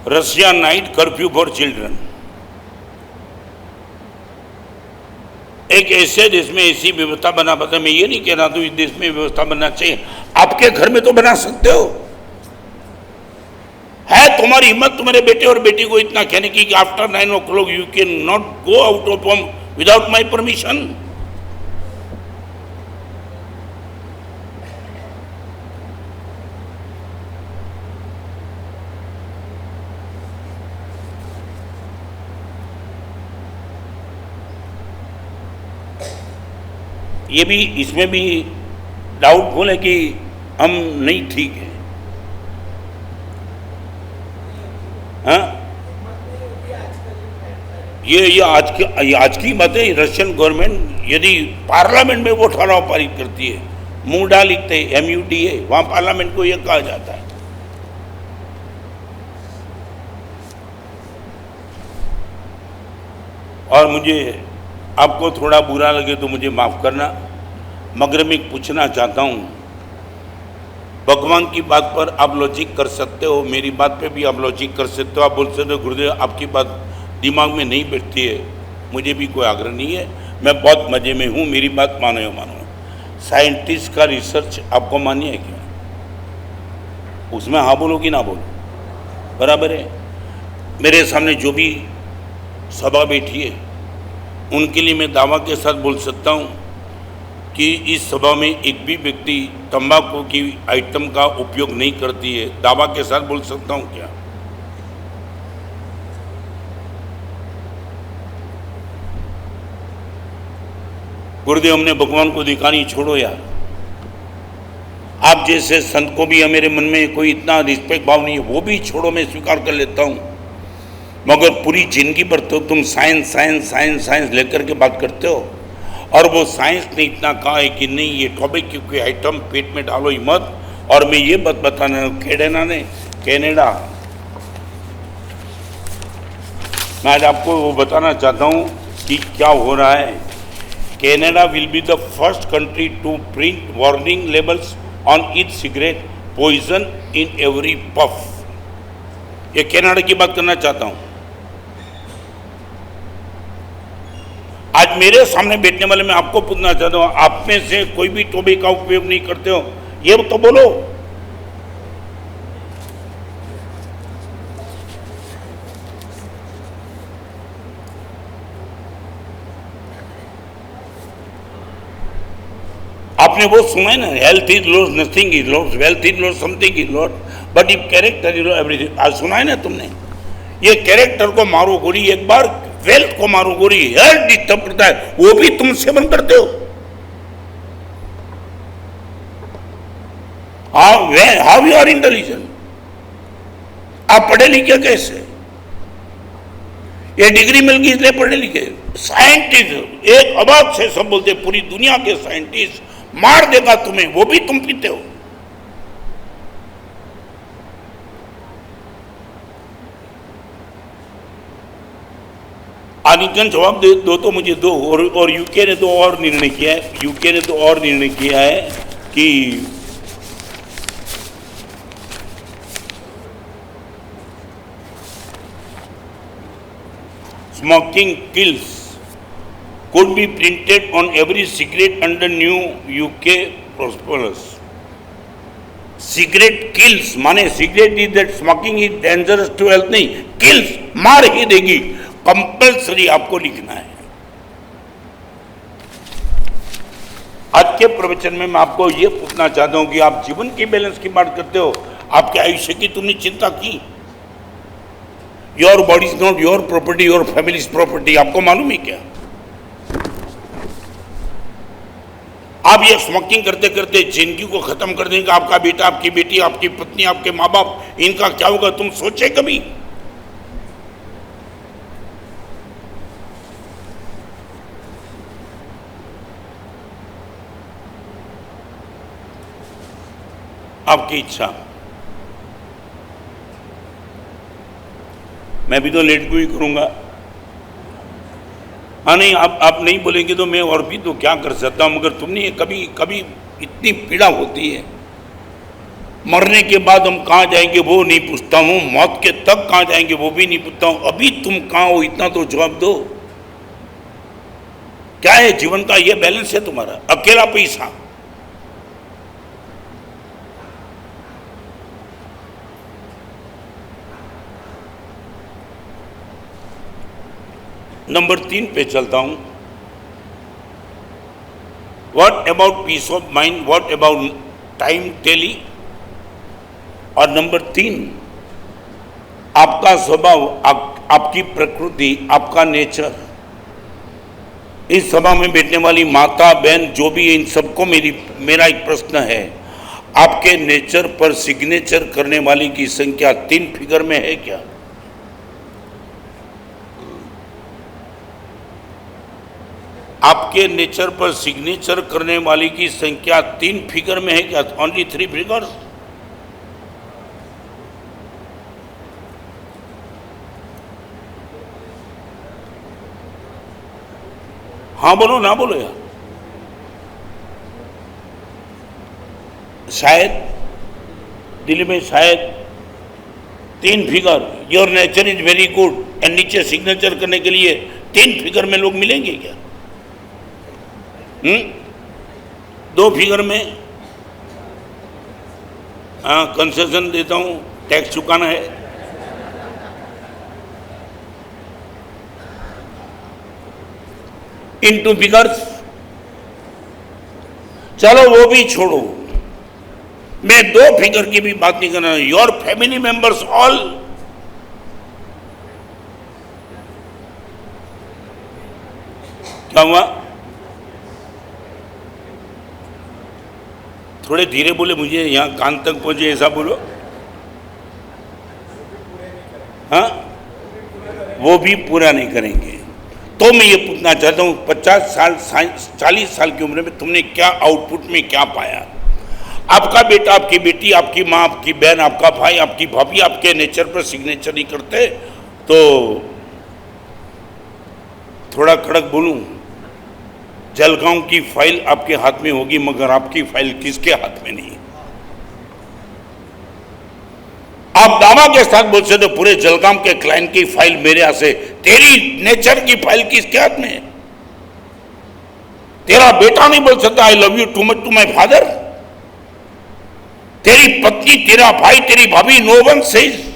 Russia night curfew for children, एक ऐसे देश में ऐसी व्यवस्था बना पाता, मैं ये नहीं कह रहा तो इस देश में व्यवस्था बनना चाहिए, आपके घर में तो बना सकते हो। है तुम्हारी हिम्मत तुम्हारे बेटे और बेटी को इतना कहने की कि after 9 o'clock you can not go out of home without my permission. ये भी, इसमें भी डाउटफुल है कि हम नहीं ठीक है। हाँ, ये आज की बात है। रशियन गवर्नमेंट यदि पार्लियामेंट में वो ठहराव पारित करती है, मूडा लिखते हैं MUDA, वहां पार्लियामेंट को ये कहा जाता है। और मुझे आपको थोड़ा बुरा लगे तो मुझे माफ करना, मगर मैं पूछना चाहता हूं, भगवान की बात पर आप लॉजिक कर सकते हो, मेरी बात पे भी आप लॉजिक कर सकते हो। आप बोल सकते हो गुरुदेव आपकी बात दिमाग में नहीं बैठती है, मुझे भी कोई आग्रह नहीं है, मैं बहुत मजे में हूँ, मेरी बात मानो या मानो। साइंटिस्ट का रिसर्च आपको मान्य है क्या? उसमें हाँ बोलो कि ना बोलो, बराबर है। मेरे सामने जो भी सभा बैठी है उनके लिए मैं दावा के साथ बोल सकता हूँ कि इस सभा में एक भी व्यक्ति तंबाकू की आइटम का उपयोग नहीं करती है। दावा के साथ बोल सकता हूँ क्या? गुरुदेव हमने भगवान को दिखानी छोड़ो यार। आप जैसे संत को भी मेरे मन में कोई इतना रिस्पेक्ट भाव नहीं है, वो भी छोड़ो, मैं स्वीकार कर लेता हूँ। मगर पूरी जिंदगी भर तो तुम साइंस साइंस साइंस साइंस लेकर के बात करते हो, और वो साइंस ने इतना कहा है कि नहीं ये टॉबैको की आइटम पेट में डालो ही मत। और मैं ये बात बताना, कनाडा मैं आज आपको वो बताना चाहता हूँ कि क्या हो रहा है। Canada will be the first country to print warning labels on each cigarette, poison in every puff. ये कनाडा की बात करना चाहता हूँ। आज मेरे सामने बैठने वाले मैं आपको पूछना चाहता हूँ, आप में से कोई भी टोबैको का उपयोग नहीं करते हो? ये तो बोलो। आपने वो सुना है ना, health is loss, nothing is loss, wealth is loss, something is loss, but if character is everything. आज सुना है ना तुमने, ये कैरेक्टर को मारो गोली एक बार, वेल्थ को मारो गोली, हेल्थ डिस्टर्ब करता है, वो भी तुम सेवन करते हो। How you are intelligent? आप पढ़े लिखे कैसे? ये डिग्री मिल गई इसलिए पढ़े लिखे? साइंटिस्ट एक अबाक से सब बोलते, पूरी दुनिया के साइंटिस्ट मार देगा तुम्हें, वो भी तुम पीते हो। आनिकन जवाब दो तो मुझे दो। और यूके ने तो और निर्णय किया है, यूके ने तो और निर्णय किया है कि smoking kills could be printed on every cigarette under new UK prospectus. Cigarette kills माने cigarette is that smoking is dangerous to health, नहीं, kills मार ही देगी, कंपल्सरी आपको लिखना है। आज के प्रवचन में मैं आपको ये पूछना चाहता हूं कि आप जीवन के बैलेंस की बात करते हो, आपके आयुष्य की तुमने चिंता की? Your body is not your property, your family is property, आपको मालूम है क्या? आप ये स्मोकिंग करते करते जिंदगी को खत्म कर देंगे, आपका बेटा, आपकी बेटी, आपकी पत्नी, आपके माँ बाप, इनका क्या होगा? तुम सोचे कभी? आपकी इच्छा, मैं भी तो लेट को ही करूंगा। हाँ नहीं, आप नहीं बोलेंगे तो मैं और भी तो क्या कर सकता हूं, मगर तुमने कभी कभी इतनी पीड़ा होती है, मरने के बाद हम कहाँ जाएंगे वो नहीं पूछता हूं, मौत के तक कहाँ जाएंगे वो भी नहीं पूछता हूं, अभी तुम कहाँ हो इतना तो जवाब दो। क्या है जीवन का ये बैलेंस है तुम्हारा? अकेला पैसा, नंबर 3 पे चलता हूं। What about peace of mind, what about time tally? और नंबर 3, आपका स्वभाव, आपकी प्रकृति, आपका नेचर। इस सभा में बैठने वाली माता बहन जो भी, इन सबको मेरा एक प्रश्न है, आपके नेचर पर सिग्नेचर करने वाली की संख्या 3 फिगर में है क्या? आपके नेचर पर सिग्नेचर करने वाली की संख्या 3 फिगर में है क्या? Only 3 figures? हाँ बोलो, ना बोलो यार। शायद दिल्ली में शायद 3 figure, your nature is very good, and नीचे सिग्नेचर करने के लिए 3 फिगर में लोग मिलेंगे क्या? 2 फिगर में कंसेशन देता हूं, टैक्स चुकाना है। इन 2 फिगर्स, चलो वो भी छोड़ो, मैं 2 फिगर की भी बात नहीं करना। योर फैमिली मेंबर्स ऑल, क्या हुआ? थोड़े धीरे बोले, मुझे यहाँ कान तक पहुंचे ऐसा बोलो। हाँ, वो भी पूरा नहीं करेंगे। तो मैं ये पूछना चाहता हूँ, 50 साल 40 साल की उम्र में तुमने क्या आउटपुट में क्या पाया? आपका बेटा, आपकी बेटी, आपकी माँ, आपकी बहन, आपका भाई, आपकी भाभी आपके नेचर पर सिग्नेचर नहीं करते तो थोड़ा कड़क बोलूं, जलगांव की फाइल आपके हाथ में होगी, मगर आपकी फाइल किसके हाथ में नहीं। आप दावा के साथ बोल सकते हो पूरे जलगांव के क्लाइंट की फाइल मेरे हाथ से, तेरी नेचर की फाइल किसके हाथ में है? तेरा बेटा नहीं बोल सकता I love you too much to my father, तेरी पत्नी, तेरा भाई, तेरी भाभी, नो वन सेज।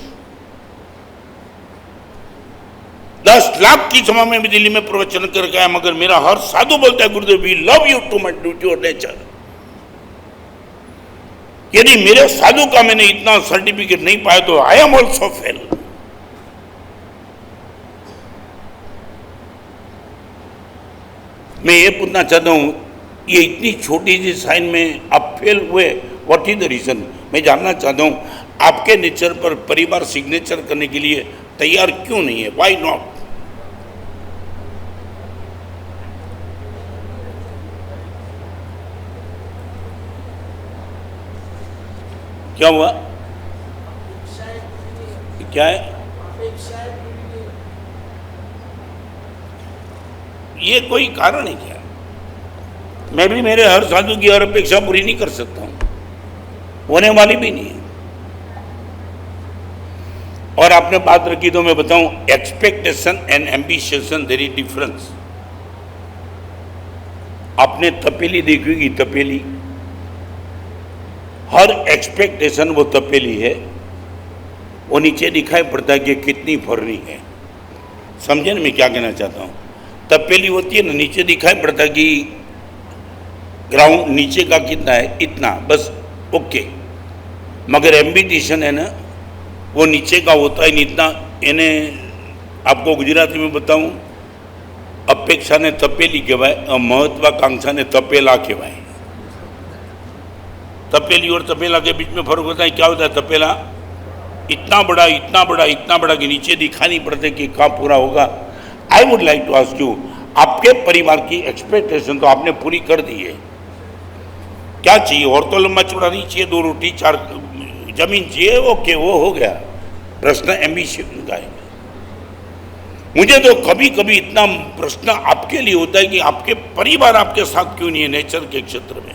10 लाख की सभा में भी दिल्ली में प्रवचन करके आया, मगर मेरा हर साधु बोलता है गुरुदेव we love you too much due to your nature. यदि मेरे साधु का मैंने इतना सर्टिफिकेट नहीं पाया तो आई एम ऑल्सो फेल। मैं ये पूछना चाहता हूं, ये इतनी छोटी सी साइन में आप फेल हुए, व्हाट इज द रीजन? मैं जानना चाहता हूं आपके नेचर पर परिवार सिग्नेचर करने के लिए तैयार क्यों नहीं है? Why not? क्या हुआ? क्या है ये? कोई कारण है क्या? मैं भी मेरे हर साधु की हर अपेक्षा पूरी नहीं कर सकता हूं, होने वाली भी नहीं है। और आपने बात रखी तो मैं बताऊं, expectation and ambition there is difference. आपने तपेली देखी होगी, तपेली, हर एक्सपेक्टेशन वो तपेली है, वो नीचे दिखाई पड़ता है कि कितनी भरनी है। समझे ना मैं क्या कहना चाहता हूं? तपेली होती है ना, नीचे दिखाई पड़ता है कि ग्राउंड नीचे का कितना है, इतना, बस ओके। मगर एम्बिशन है ना, वो नीचे का होता है इतना। इन्हें आपको गुजराती में बताऊं, अपेक्षा ने तपेली कहवाय और महत्वाकांक्षा ने तपेला कहवाय। तपेली और तपेला के बीच में फर्क होता है। क्या होता है? तपेला इतना बड़ा, इतना बड़ा, इतना बड़ा कि नीचे दिखा नहीं पड़ते कि कहाँ पूरा होगा। I would like to ask you, आपके परिवार की एक्सपेक्टेशन तो आपने पूरी कर दी है। क्या चाहिए? और तो लंबा चौड़ा नहीं चाहिए, 2 रोटी 4 जमीन चाहिए, ओके, वो हो गया। प्रश्न एम्बिशन का है। मुझे तो कभी कभी इतना प्रश्न आपके लिए होता है कि आपके परिवार आपके साथ क्यों नहीं है नेचर के क्षेत्र में।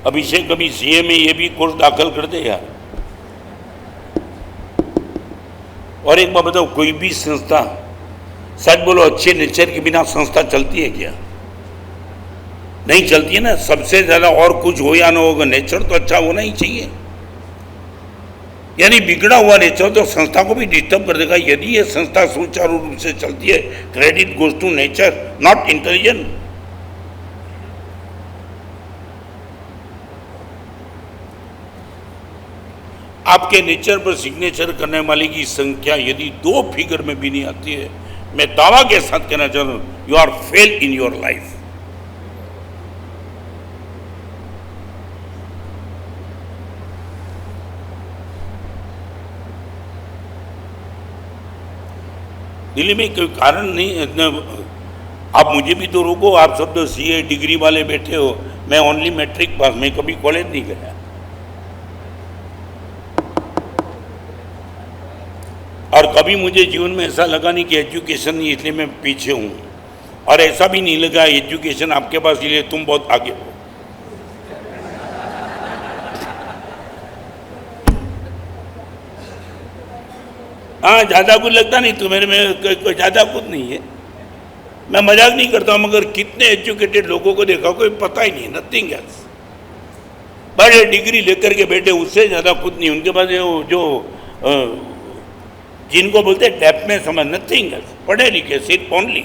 अभिषेक कभी सीए में ये भी कोर्स दाखिल कर दे यार। और एक बात बताओ, कोई भी संस्था, सच बोलो, अच्छे नेचर के बिना संस्था चलती है क्या? नहीं चलती है ना। सबसे ज्यादा और कुछ हो या ना होगा, नेचर तो अच्छा होना ही चाहिए। यानी बिगड़ा हुआ नेचर तो संस्था को भी डिस्टर्ब कर देगा। यदि ये संस्था सुचारू रूप से चलती है, credit goes to nature, not intelligent. आपके नेचर पर सिग्नेचर करने वाले की संख्या यदि 2 फिगर में भी नहीं आती है, मैं दावा के साथ कहना चाहता हूं, you are fail in your life. Delhi में कोई कारण नहीं है। आप मुझे भी तो रोको, आप सब तो सीए डिग्री वाले बैठे हो, मैं ओनली मैट्रिक पास, मैं कभी कॉलेज नहीं गया। और कभी मुझे जीवन में ऐसा लगा नहीं कि एजुकेशन नहीं, इसलिए मैं पीछे हूं। और ऐसा भी नहीं लगा एजुकेशन आपके पास इसलिए तुम बहुत आगे हो। हाँ, ज़्यादा कुछ लगता नहीं तो मेरे में कोई ज़्यादा कुछ नहीं है। मैं मजाक नहीं करता हूँ, मगर कितने एजुकेटेड लोगों को देखा कोई पता ही नहीं, नथिंग एल्स। बड़े डिग्री लेकर के बैठे, उससे ज़्यादा कुछ नहीं उनके पास। जो जिनको बोलते हैं डेप्थ में समझ, नथिंग एल्स, पढ़े लिखे, सिर्फ ओनली।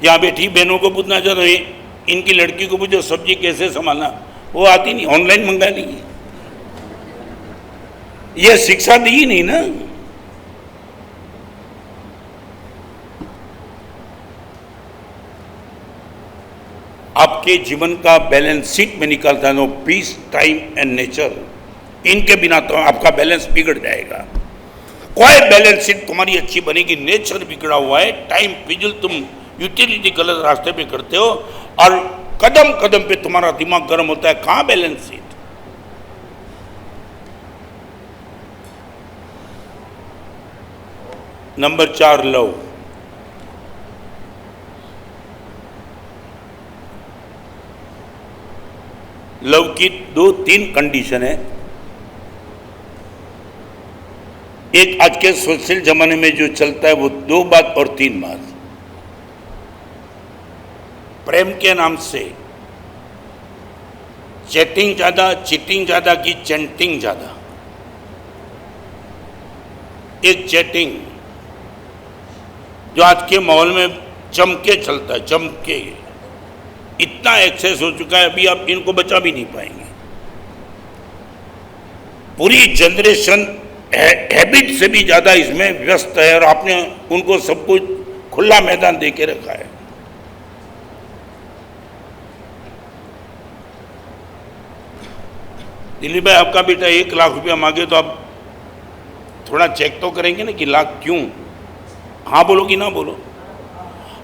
यहाँ बैठी बहनों को पूछना चाहता हूँ, इनकी लड़की को पूछो सब्जी कैसे संभालना, वो आती नहीं, ऑनलाइन मंगा ली है। ये शिक्षा दी ही नहीं ना। आपके जीवन का बैलेंस शीट में निकालता है, पीस, टाइम एंड नेचर। इनके बिना तो आपका बैलेंस बिगड़ जाएगा। कोई बैलेंस शीट तुम्हारी अच्छी बनेगी, नेचर बिगड़ा हुआ है, टाइम फिजूल, तुम यूटिलिटी गलत रास्ते पे करते हो, और कदम कदम पे तुम्हारा दिमाग गर्म होता है। कहां balance sheet? Number 4, love. Love की 2-3 कंडीशन है। एक आज के सोशल जमाने में जो चलता है वो 2 बात और 3 बात। प्रेम के नाम से चैटिंग ज़्यादा, चीटिंग ज़्यादा की चैंटिंग ज़्यादा। एक चैटिंग जो आज के माहौल में चमके चलता है, चमके इतना एक्सेस हो चुका है, अभी आप इनको बचा भी नहीं पाएंगे। पूरी जनरेशन हैबिट से भी ज़्यादा इसमें व्यस्त है और आपने उनको सब कुछ खुला मैदान दे के रखा है। दिलीप भाई, आपका बेटा 1 लाख रुपया मांगे तो आप थोड़ा चेक तो करेंगे ना कि लाख क्यों? हाँ बोलो कि ना बोलो?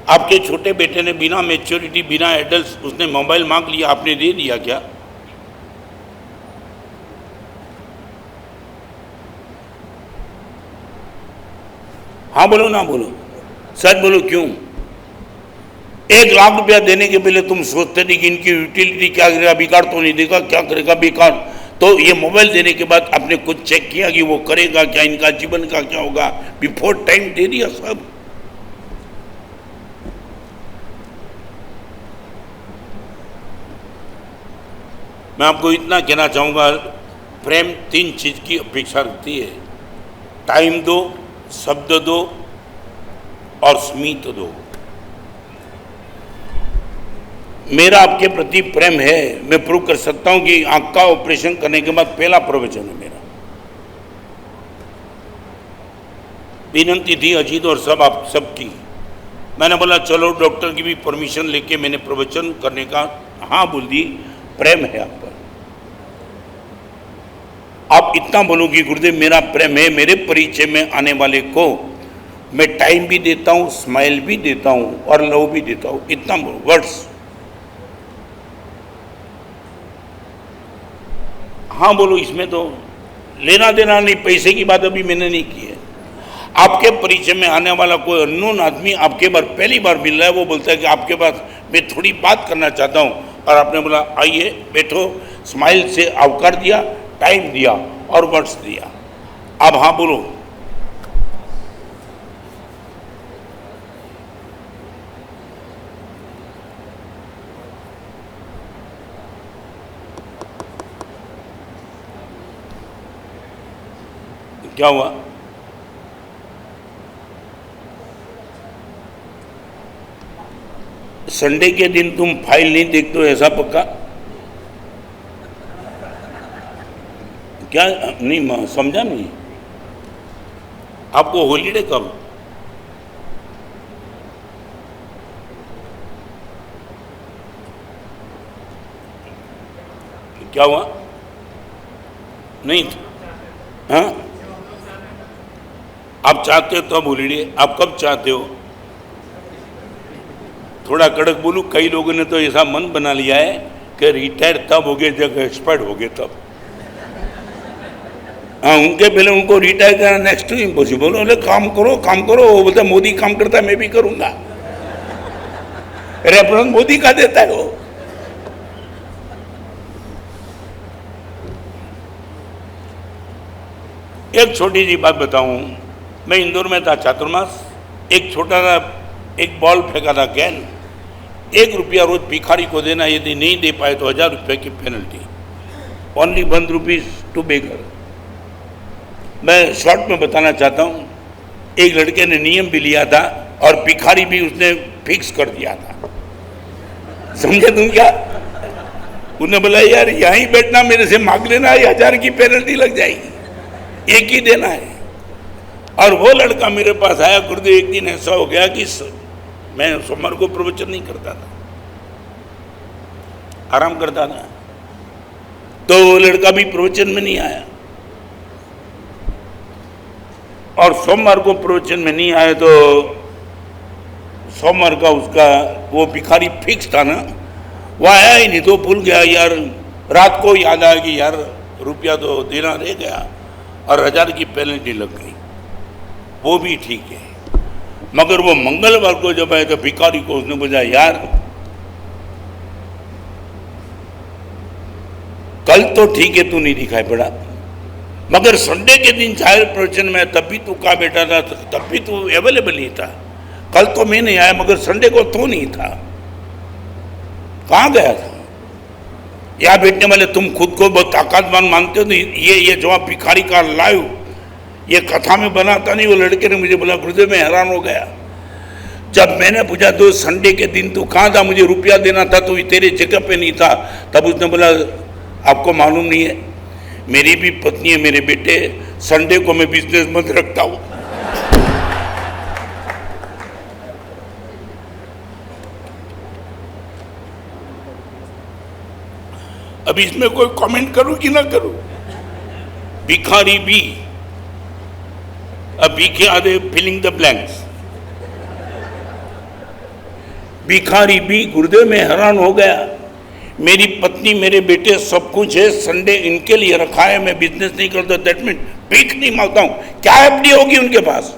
आपके छोटे बेटे ने बिना मैच्योरिटी, बिना एडल्ट उसने मोबाइल मांग लिया, आपने दे दिया क्या? हाँ बोलो ना बोलो? सच बोलो क्यों? 1 लाख रुपया देने के पहले तुम सोचते नहीं कि इनकी यूटिलिटी क्या करेगा, बिगाड़ तो नहीं देगा, क्या करेगा बेकार। तो ये मोबाइल देने के बाद आपने कुछ चेक किया कि वो करेगा क्या, इनका जीवन का क्या होगा? बिफोर टाइम दे दिया सब। मैं आपको इतना कहना चाहूँगा, प्रेम 3 चीज़ की अपेक्षा रखती है। टाइम दो, शब्द दो और स्मित दो। मेरा आपके प्रति प्रेम है, मैं प्रूव कर सकता हूं कि आंख का ऑपरेशन करने के बाद पहला प्रवचन है मेरा। विनंती थी अजीत और सब आप सबकी, मैंने बोला चलो डॉक्टर की भी परमिशन लेके मैंने प्रवचन करने का हाँ बोल दी। प्रेम है आप पर। आप इतना बोलो कि गुरुदेव मेरा प्रेम है, मेरे परिचय में आने वाले को मैं टाइम भी देता हूं, स्माइल भी देता हूं और लव भी देता हूं। इतना वर्ड्स हाँ बोलो। इसमें तो लेना देना नहीं, पैसे की बात अभी मैंने नहीं की है। आपके परिचय में आने वाला कोई अननोन आदमी आपके बार पहली बार मिल रहा है, वो बोलता है कि आपके पास मैं थोड़ी बात करना चाहता हूं, और आपने बोला आइए बैठो, स्माइल से आवकार दिया, टाइम दिया और वर्ड्स दिया। अब हाँ बोलो। क्या हुआ? संडे के दिन तुम फाइल नहीं देखते हो ऐसा पक्का? क्या नहीं समझा नहीं? आपको हॉलीडे कब? क्या हुआ? नहीं हाँ, आप चाहते हो तब हॉलीडे। आप कब चाहते हो? थोड़ा कड़क बोलूं, कई लोगों ने तो ऐसा मन बना लिया है कि रिटायर तब हो गए जब एक्सपर्ट हो गए तब। हाँ, उनके पहले उनको रिटायर करना नेक्स्ट टू इम्पॉसिबल। बोले काम करो काम करो, वो बोलता मोदी काम करता है मैं भी करूंगा। रेफरेंस मोदी का देता है वो। एक छोटी सी बात बताऊं, मैं इंदौर में था चातुर्मास, एक छोटा सा एक बॉल फेंका था कैन, 1 रुपया रोज भिखारी को देना, यदि नहीं दे पाए तो 1000 रुपये की पेनल्टी। ओनली 1 रुपीज टू बेगर। मैं शॉर्ट में बताना चाहता हूँ, एक लड़के ने नियम भी लिया था और भिखारी भी उसने फिक्स कर दिया था। समझे तुम क्या? उसने बोला यार यहाँ ही बैठना, मेरे से मांग लेना, 1000 की पेनल्टी लग जाएगी, एक ही देना है। और वो लड़का मेरे पास आया, गुरुदेव एक दिन ऐसा हो गया कि मैं सोमवार को प्रवचन नहीं करता था, आराम करता था, तो वो लड़का भी प्रवचन में नहीं आया। और सोमवार को प्रवचन में नहीं आया तो सोमवार का उसका वो भिखारी फिक्स था ना, वो आया ही नहीं, तो भूल गया यार। रात को याद आया कि यार रुपया तो देना रह गया और 1000 की पेनल्टी लग गई। वो भी ठीक है, मगर वो मंगलवार को जब आए तो भिखारी को उसने बोला यार कल तो ठीक है तू नहीं दिखाई पड़ा, मगर संडे के दिन जाहिर प्रवचन में तब भी तू कहाँ बैठा था, तब भी तू अवेलेबल नहीं था। कल तो मैं नहीं आया मगर संडे को तो नहीं था। कहाँ गया था? यहाँ बैठने वाले तुम खुद को बहुत ताकतवान मानते हो, तो ये जवाब भिखारी का लाइव ये कथा में बनाता नहीं। वो लड़के ने मुझे बोला गुरुदेव मैं हैरान हो गया, जब मैंने पूछा तो संडे के दिन तू कहाँ था, मुझे रुपया देना था तो तेरे जगह पे नहीं था। तब उसने बोला आपको मालूम नहीं है, मेरी भी पत्नी है, मेरे बेटे, संडे को मैं बिजनेस बंद रखता हूँ। अब इसमें कोई कमेंट करूं कि ना करूं? भिखारी भी, अब भिखे आधे फिलिंग द ब्लैंक्स। भिखारी भी गुरुदेव में हैरान हो गया, मेरी पत्नी मेरे बेटे सब कुछ है, संडे इनके लिए रखा है, मैं बिजनेस नहीं करता, दैट मीन भीख नहीं मांगता हूं। क्या एफडी होगी उनके पास?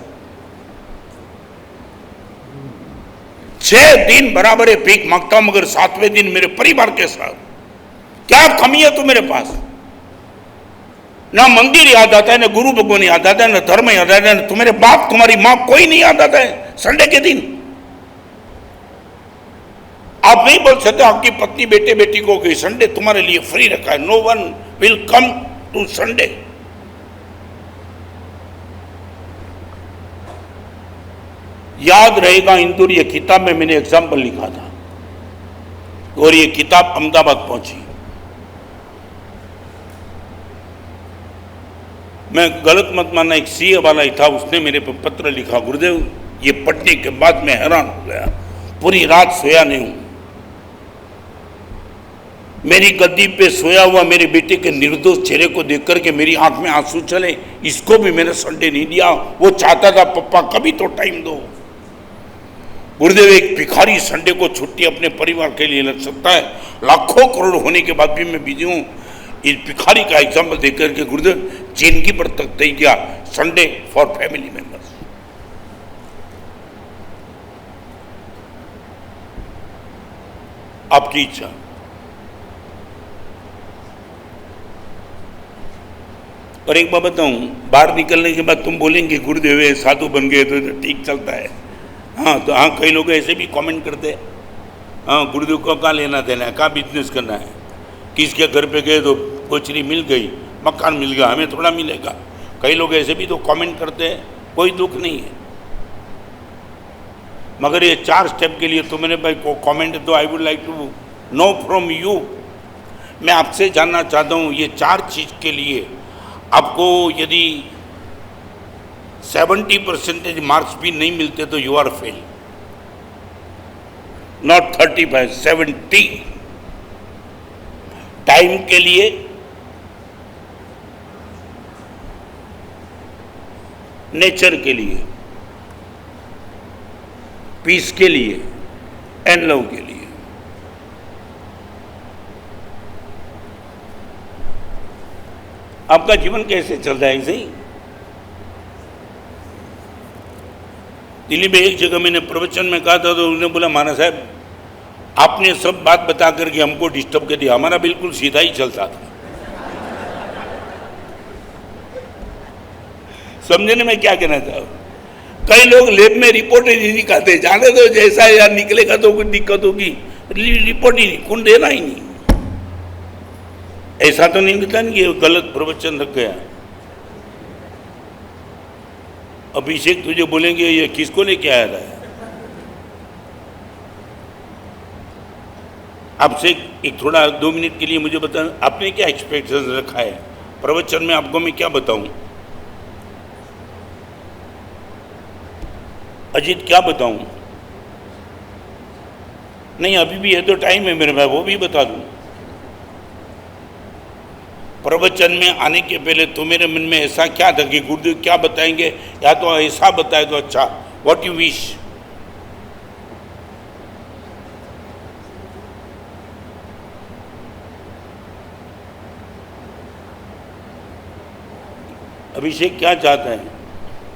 6 दिन बराबर है भीख मांगता हूं, मगर 7वें दिन मेरे परिवार के साथ। क्या कमी है तो मेरे पास? ना मंदिर याद आता है, ना गुरु भगवान याद आता है, ना धर्म याद आता है, ना तुम्हारे बाप तुम्हारी माँ कोई नहीं याद आता है संडे के दिन। आप नहीं बोल सकते आपकी पत्नी बेटे बेटी को कि संडे तुम्हारे लिए फ्री रखा है, no one will come to Sunday. याद रहेगा इंदौर, ये किताब में मैंने एग्जाम्पल लिखा था और ये किताब अहमदाबाद पहुंची। मैं गलत मत मानना, एक सीए वाला ही था, उसने मेरे पर पत्र लिखा, गुरुदेव ये पढ़ने के बाद मैं हैरान हो गया, पूरी रात सोया नहीं हूं। मेरी गद्दी पे सोया हुआ मेरे बेटे के निर्दोष चेहरे को देख करके मेरी आंख में आंसू चले। इसको भी मैंने संडे नहीं दिया, वो चाहता था पप्पा कभी तो टाइम दो। गुरुदेव एक भिखारी संडे को छुट्टी अपने परिवार के लिए लग सकता है, लाखों करोड़ होने के बाद भी मैं बिजी हूं। इस भिखारी का एग्जाम्पल देख करके गुरुदेव जिंदगी पर तक दे गया संडे फॉर फैमिली मेंबर्स। आपकी इच्छा। और एक बात बताऊं, बाहर निकलने के बाद तुम बोलेंगे गुरुदेव साधु बन गए तो ठीक चलता है। हाँ तो हाँ, कई लोग ऐसे भी कमेंट करते हैं, हाँ गुरुदेव को कहाँ लेना देना है, कहाँ बिजनेस करना है, किसके घर पे गए तो कोचरी मिल गई, मकान मिल गया, हमें थोड़ा मिलेगा। कई लोग ऐसे भी तो कमेंट करते हैं, कोई दुख नहीं है। मगर ये 4 स्टेप के लिए तो मैंने भाई को कमेंट तो I would like to know from you. मैं आपसे जानना चाहता हूँ ये 4 चीज़ के लिए आपको यदि 70% मार्क्स भी नहीं मिलते तो you are fail, not 35, 70। Time के लिए, नेचर के लिए, पीस के लिए एंड लव के लिए। आपका जीवन कैसे चल रहा है? ऐसे ही दिल्ली में एक जगह मैंने प्रवचन में कहा था तो उन्होंने बोला महाराज साहब आपने सब बात बता करके हमको डिस्टर्ब कर दिया, हमारा बिल्कुल सीधा ही चलता था। समझने में क्या कहना चाहूँ? कई लोग लैब में रिपोर्ट ही नहीं दिखाते, जाने दो जैसा यार निकलेगा तो कुछ दिक्कत होगी, रिपोर्ट ही नहीं, कौन देना ही नहीं। ऐसा तो नहीं मिलता नहीं कि गलत प्रवचन रख गया। अभिषेक तुझे बोलेंगे ये किसको लेके आया था? आपसे एक थोड़ा 2 मिनट के लिए मुझे बता, आपने क्या एक्सपेक्टेशन रखा है प्रवचन में? आपको मैं क्या बताऊं? अजीत क्या बताऊं? नहीं अभी भी है तो टाइम है मेरे भाई, वो भी बता दूं। प्रवचन में आने के पहले तो मेरे मन में ऐसा क्या था कि गुरुदेव क्या बताएंगे, या तो ऐसा बताए तो अच्छा, व्हाट यू विश। अभिषेक क्या चाहता है?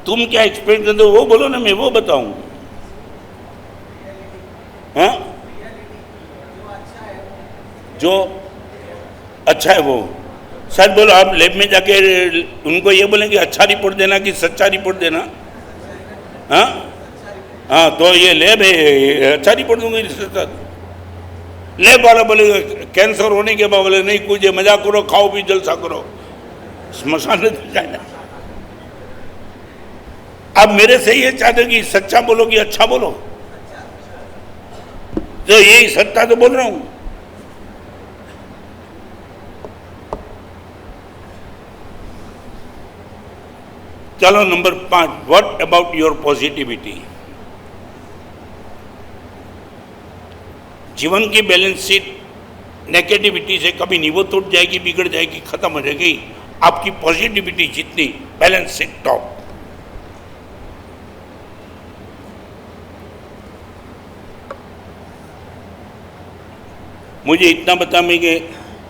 तुम क्या एक्सपेक्ट करते हो वो बोलो ना, मैं वो बताऊं। हाँ जो अच्छा है वो सच बोलो। आप लैब में जाके उनको ये बोलेंगे अच्छा रिपोर्ट देना कि सच्चा रिपोर्ट देना? हाँ हाँ तो ये लैब है, अच्छा रिपोर्ट दूंगा। लैब वाला बोलेगा कैंसर होने के बाद बोले नहीं कुछ है, मजाक करो, खाओ भी जलसा करो, स्मशान में जाना। अब मेरे से ये चाहते कि सच्चा बोलो कि अच्छा बोलो, तो यही सत्ता तो बोल रहा हूं। चलो number 5, what about your positivity. जीवन की बैलेंस शीट नेगेटिविटी से कभी नहीं, वो टूट जाएगी, बिगड़ जाएगी, खत्म हो जाएगी। आपकी पॉजिटिविटी जितनी, बैलेंस शीट टॉप। मुझे इतना बता मैं कि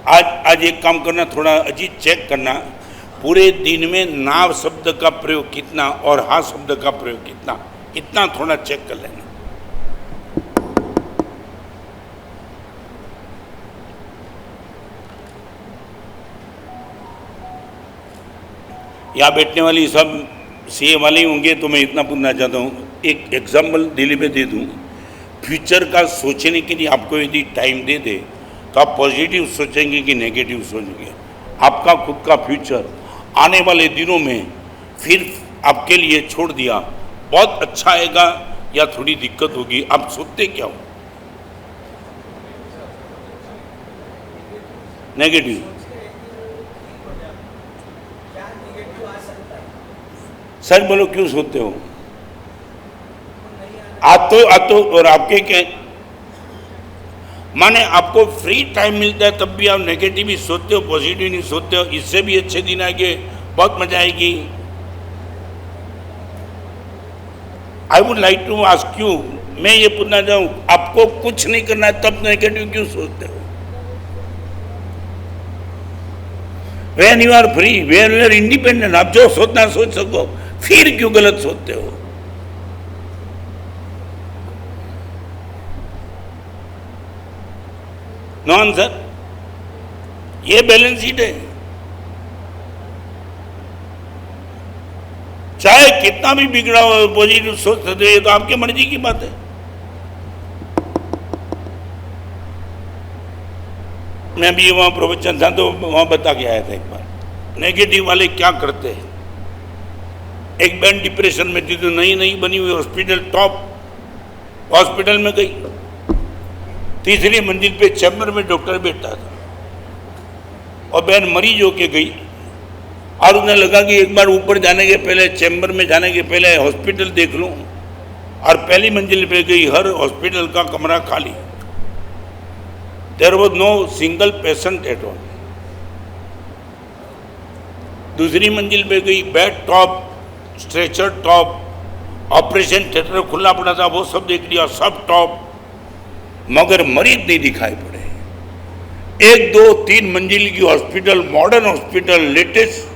आज एक काम करना, थोड़ा अजीत चेक करना, पूरे दिन में नाव शब्द का प्रयोग कितना और हा शब्द का प्रयोग कितना, इतना थोड़ा चेक कर लेना। यहाँ बैठने वाली सब सीए वाले ही होंगे, तो मैं इतना पूछना चाहता हूँ, एक एग्जाम्पल दिल्ली में दे दूँ। फ्यूचर का सोचने के लिए आपको यदि टाइम दे दे तो आप पॉजिटिव सोचेंगे कि नेगेटिव सोचेंगे। आपका खुद का फ्यूचर आने वाले दिनों में फिर आपके लिए छोड़ दिया, बहुत अच्छा आएगा या थोड़ी दिक्कत होगी, आप सोचते क्या हो? नेगेटिव। सच बोलो, क्यों सोचते हो? आतो और आपके क्या माने, आपको फ्री टाइम मिलता है तब भी आप नेगेटिव ही सोचते हो, पॉजिटिव नहीं सोचते हो। इससे भी अच्छे दिन आएंगे, बहुत मजा आएगी। I would like to ask you, मैं ये पूछना चाहूँ, आपको कुछ नहीं करना है तब नेगेटिव क्यों सोचते हो? When you are free, when you are independent, आप जो सोचना सोच सको, फिर क्यों गलत सोचते हो? No answer. ये बैलेंस शीट है। चाहे कितना भी बिगड़ा हो, पॉजिटिव सोच सकते, ये तो आपकी मर्जी की बात है। मैं भी वहां प्रवचन था तो वहां बता के आया था एक बार, नेगेटिव वाले क्या करते हैं। एक बहन डिप्रेशन में थी तो नई बनी हुई हॉस्पिटल, टॉप हॉस्पिटल में गई, तीसरी मंजिल पे चैम्बर में डॉक्टर बैठा था और बहन मरीज होके गई और उन्हें लगा कि एक बार ऊपर जाने के पहले, चैम्बर में जाने के पहले हॉस्पिटल देख लूं, और पहली मंजिल पे गई, हर हॉस्पिटल का कमरा खाली, there was no single patient at all. दूसरी मंजिल पे गई, bed top, stretcher top, operation theatre खुला पड़ा था, वो सब देख लिया, सब टॉप, मगर मरीज नहीं दिखाई पड़े। 1, 2, 3 मंजिल की हॉस्पिटल, मॉडर्न हॉस्पिटल, लेटेस्ट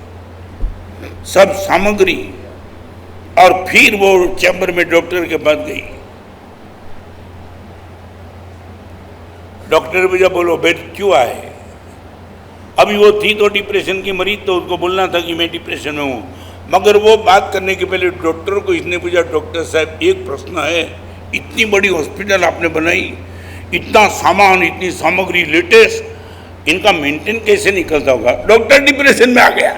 सब सामग्री, और फिर वो चैम्बर में डॉक्टर के पास गई। डॉक्टर भैया बोलो बेड क्यों आए? अभी वो थी तो डिप्रेशन की मरीज, तो उसको बोलना था कि मैं डिप्रेशन में हूं, मगर वो बात करने के पहले डॉक्टर को इसने पूछा, डॉक्टर साहब एक प्रश्न है, इतनी बड़ी हॉस्पिटल आपने बनाई, इतना सामान, इतनी सामग्री लेटेस्ट, इनका मेंटेन कैसे निकलता होगा? डॉक्टर डिप्रेशन में आ गया।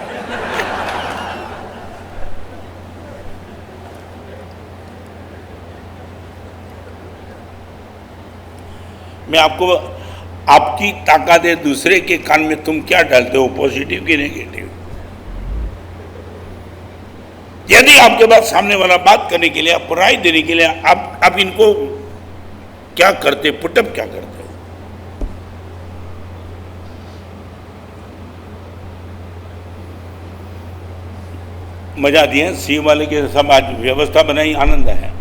मैं आपको, आपकी ताकत है दूसरे के कान में तुम क्या डालते हो, पॉजिटिव की नेगेटिव। यदि आपके पास सामने वाला बात करने के लिए, आप राय देने के लिए, आप इनको क्या करते, पुटअप क्या करते हो? मजा दिए सी वाले के सब, आज व्यवस्था बनाई, आनंद है।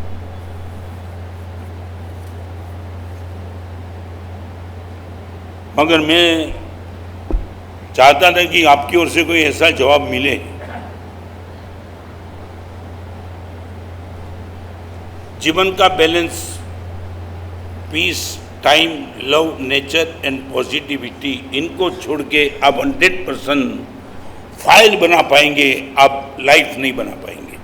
मगर मैं चाहता था कि आपकी ओर से कोई ऐसा जवाब मिले। जीवन का balance, peace, time, love, nature and positivity, इनको छोड़ के आप 100% फाइल बना पाएंगे, आप लाइफ नहीं बना पाएंगे।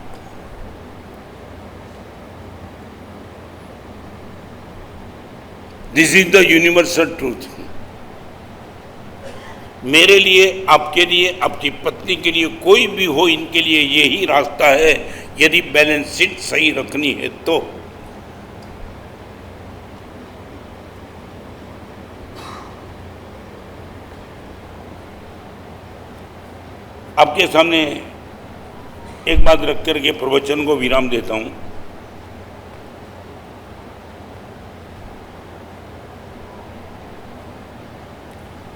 This is the universal truth. मेरे लिए, आपके लिए, आपकी पत्नी के लिए, कोई भी हो, इनके लिए यही रास्ता है यदि बैलेंस शीट सही रखनी है तो। आपके सामने एक बात रख करके प्रवचन को विराम देता हूं।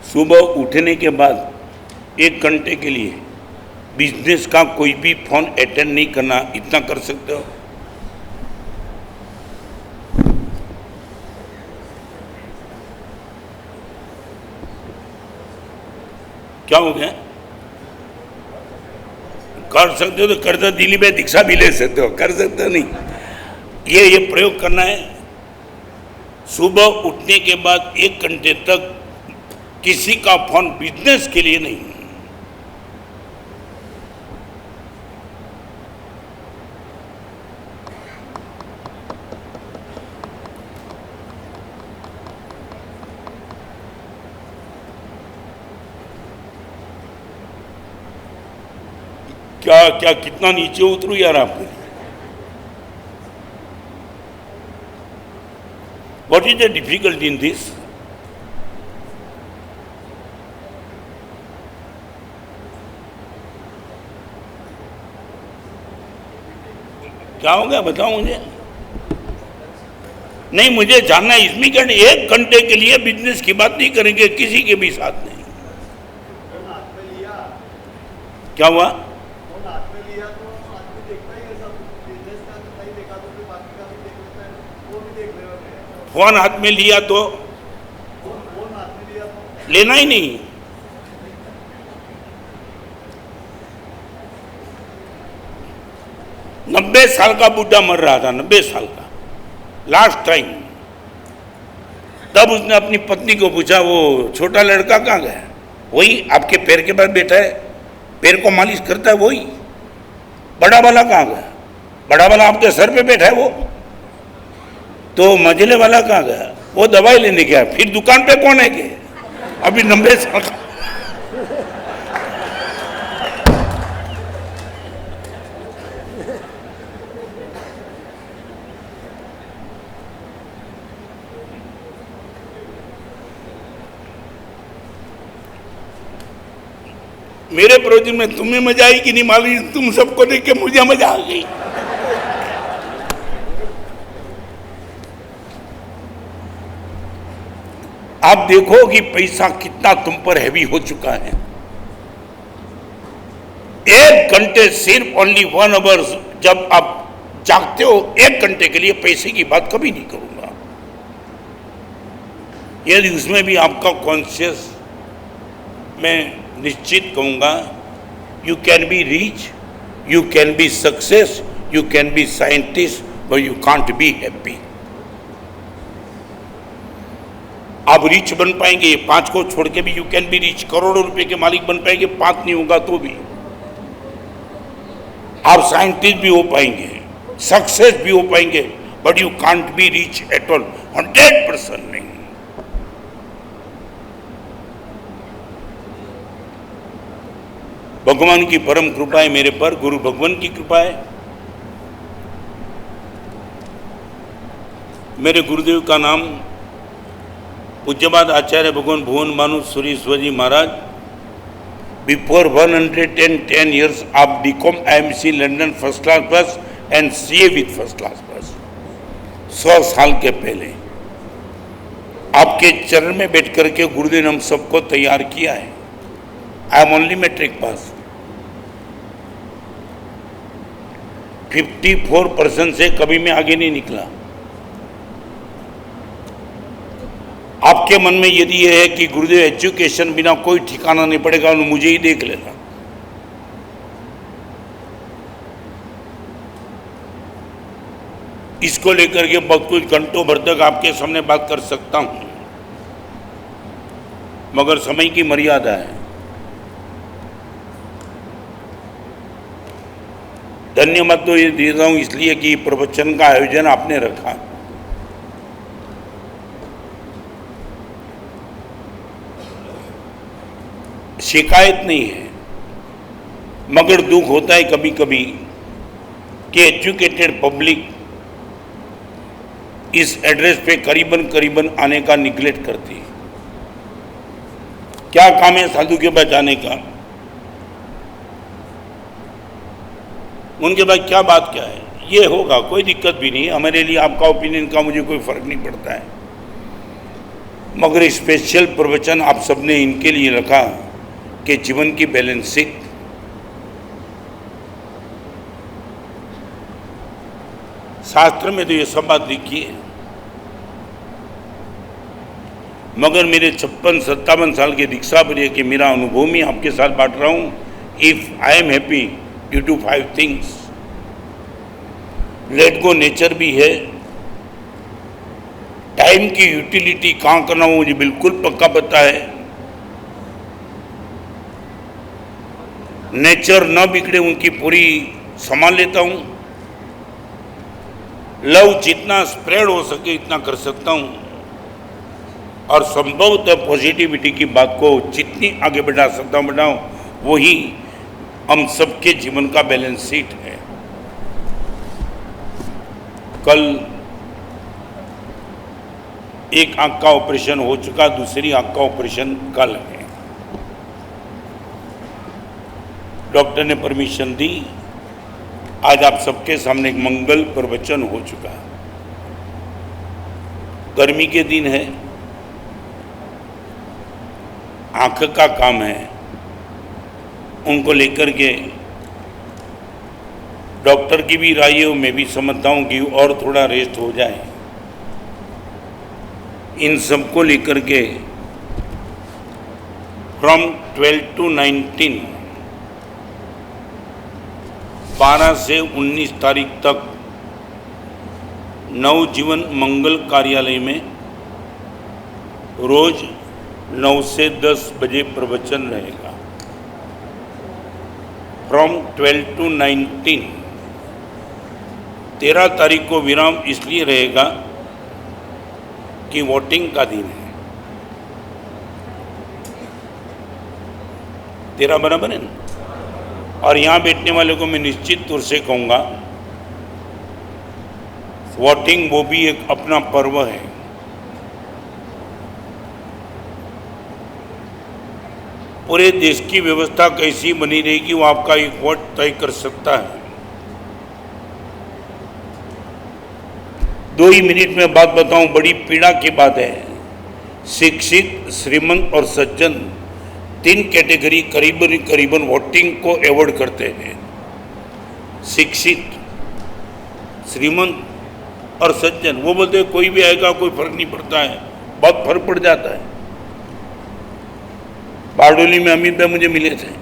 सुबह उठने के बाद 1 घंटे के लिए बिजनेस का कोई भी फोन अटेंड नहीं करना, इतना कर सकते हो? क्या हो गया? कर सकते हो तो कर्जा दिल्ली में दीक्षा भी ले सकते हो, कर सकते हो नहीं। ये प्रयोग करना है। सुबह उठने के बाद 1 घंटे तक किसी का फोन बिजनेस के लिए नहीं। क्या कितना नीचे उतरू यार आपको? What is the difficulty in this? क्या हो गया बताओ मुझे। नहीं, मुझे जानना है इसमें क्या। 1 घंटे के लिए बिजनेस की बात नहीं करेंगे किसी के भी साथ नहीं। क्या हुआ? फोन हाथ में लिया तो लेना ही नहीं। नब्बे साल का बुढ़ा मर रहा था, 90 साल का, लास्ट टाइम। तब उसने अपनी पत्नी को पूछा, वो छोटा लड़का कहाँ गया? वही आपके पैर के पास बैठा है, पैर को मालिश करता है वही। बड़ा वाला कहाँ गया? बड़ा वाला आपके सर पे बैठा है वो। तो मझले वाला कहाँ गया? वो दवाई लेने गया। फिर दुकान पे कौन है के? अभी 90 साल का। मेरे प्रोजेक्ट में तुम्हें मजा आई कि नहीं मालूम, तुम सबको देख के मुझे मजा आ गई। आप देखो कि पैसा कितना तुम पर हैवी हो चुका है। 1 घंटे सिर्फ ओनली 1 आवर जब आप जागते हो, 1 घंटे के लिए पैसे की बात कभी नहीं करूंगा। यदि उसमें भी आपका कॉन्शियस, मैं निश्चित कहूंगा, you can be rich, you can be success, you can be scientist, but you can't be happy. आप रिच बन पाएंगे, ये 5 को छोड़ के भी यू कैन बी रिच, करोड़ों रुपए के मालिक बन पाएंगे, 5 नहीं होगा तो भी। आप साइंटिस्ट भी हो पाएंगे, सक्सेस भी हो पाएंगे, but you can't be rich at all, 100% नहीं। भगवान की परम कृपा है मेरे पर, गुरु भगवान की कृपा है। मेरे गुरुदेव का नाम पूज्यपाद आचार्य भगवान भुवन भानु सुरेश्वर जी महाराज। बिफोर 110 years आप BCom IMC London first class pass and CA with first class pass. 100 साल के पहले आपके चरण में बैठ करके गुरुदेव ने हम सबको तैयार किया है। I am only matric pass. 54% से कभी मैं आगे नहीं निकला। आपके मन में यदि यह है कि गुरुदेव एजुकेशन बिना कोई ठिकाना नहीं पड़ेगा, मुझे ही देख लेना। इसको लेकर के बहुत कुछ घंटों भर तक आपके सामने बात कर सकता हूं, मगर समय की मर्यादा है। धन्यवाद तो ये देता हूं इसलिए कि प्रवचन का आयोजन आपने रखा। शिकायत नहीं है, मगर दुख होता है कभी कभी कि एजुकेटेड पब्लिक इस एड्रेस पे करीबन करीबन आने का निगलेक्ट करती है। क्या काम है साधु के पास जाने का? उनके पास क्या बात क्या है? ये होगा, कोई दिक्कत भी नहीं, हमारे लिए आपका ओपिनियन का मुझे कोई फर्क नहीं पड़ता है, मगर स्पेशल प्रवचन आप सबने इनके लिए रखा कि जीवन की बैलेंसिंग। शास्त्र में तो ये सब बात लिखी है, मगर मेरे 56-57 साल के दीक्षा पर यह कि मेरा अनुभव मैं आपके साथ बांट रहा हूँ। If I am happy due to 5 things, let go nature भी है, टाइम की यूटिलिटी कहाँ करना हो मुझे बिल्कुल पक्का पता है, नेचर न बिगड़े उनकी पूरी संभाल लेता हूँ, लव जितना स्प्रेड हो सके इतना कर सकता हूँ, और संभवतः पॉजिटिविटी की बात को जितनी आगे बढ़ा सकता हूँ बढ़ाऊँ, वही हम सबके जीवन का बैलेंस शीट है। कल एक आंख का ऑपरेशन हो चुका, दूसरी आंख का ऑपरेशन कल है। डॉक्टर ने परमिशन दी, आज आप सबके सामने एक मंगल प्रवचन हो चुका। गर्मी के दिन है, आंख का काम है, उनको लेकर के डॉक्टर की भी राय है, मैं भी समझता हूँ कि और थोड़ा रेस्ट हो जाए। इन सबको लेकर के फ्रॉम 12 to 19, 12 से 19 तारीख तक नवजीवन मंगल कार्यालय में रोज 9 से 10 बजे प्रवचन रहेगा। फ्रॉम 12 to 19, 13 तारीख को विराम इसलिए रहेगा कि वोटिंग का दिन है। 13 बराबर है ना? और यहाँ बैठने वाले को मैं निश्चित तौर से कहूँगा, वोटिंग वो भी एक अपना पर्व है। पूरे देश की व्यवस्था कैसी बनी रहेगी वो आपका एक वोट तय कर सकता है। 2 ही मिनट में बात बताऊं, बड़ी पीड़ा की बात है। शिक्षित, श्रीमंत और सज्जन 3 कैटेगरी करीबन वोटिंग को अवॉइड करते हैं। शिक्षित, श्रीमंत और सज्जन, वो बोलते हैं कोई भी आएगा कोई फर्क नहीं पड़ता है, बहुत फर्क पड़ जाता है। बारडोली में अमित भाई मुझे मिले थे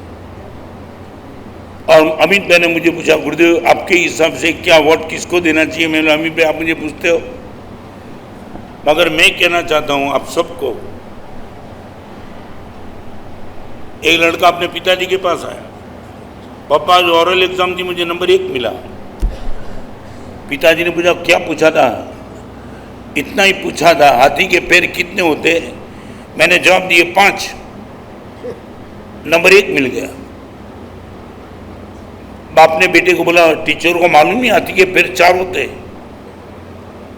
और अमित भाई ने मुझे पूछा, गुरुदेव आपके हिसाब से क्या वोट किसको देना चाहिए? मैंने बोला, अमित भाई आप मुझे पूछते हो, मगर मैं कहना चाहता हूं आप सबको। एक लड़का अपने पिताजी के पास आया, पापा जो ओरल एग्जाम थी मुझे नंबर 1 मिला। पिताजी ने पूछा क्या पूछा था? इतना ही पूछा था, हाथी के पैर कितने होते? मैंने जवाब दिए 5, नंबर 1 मिल गया। बाप ने बेटे को बोला, टीचर को मालूम नहीं हाथी के पैर 4 होते?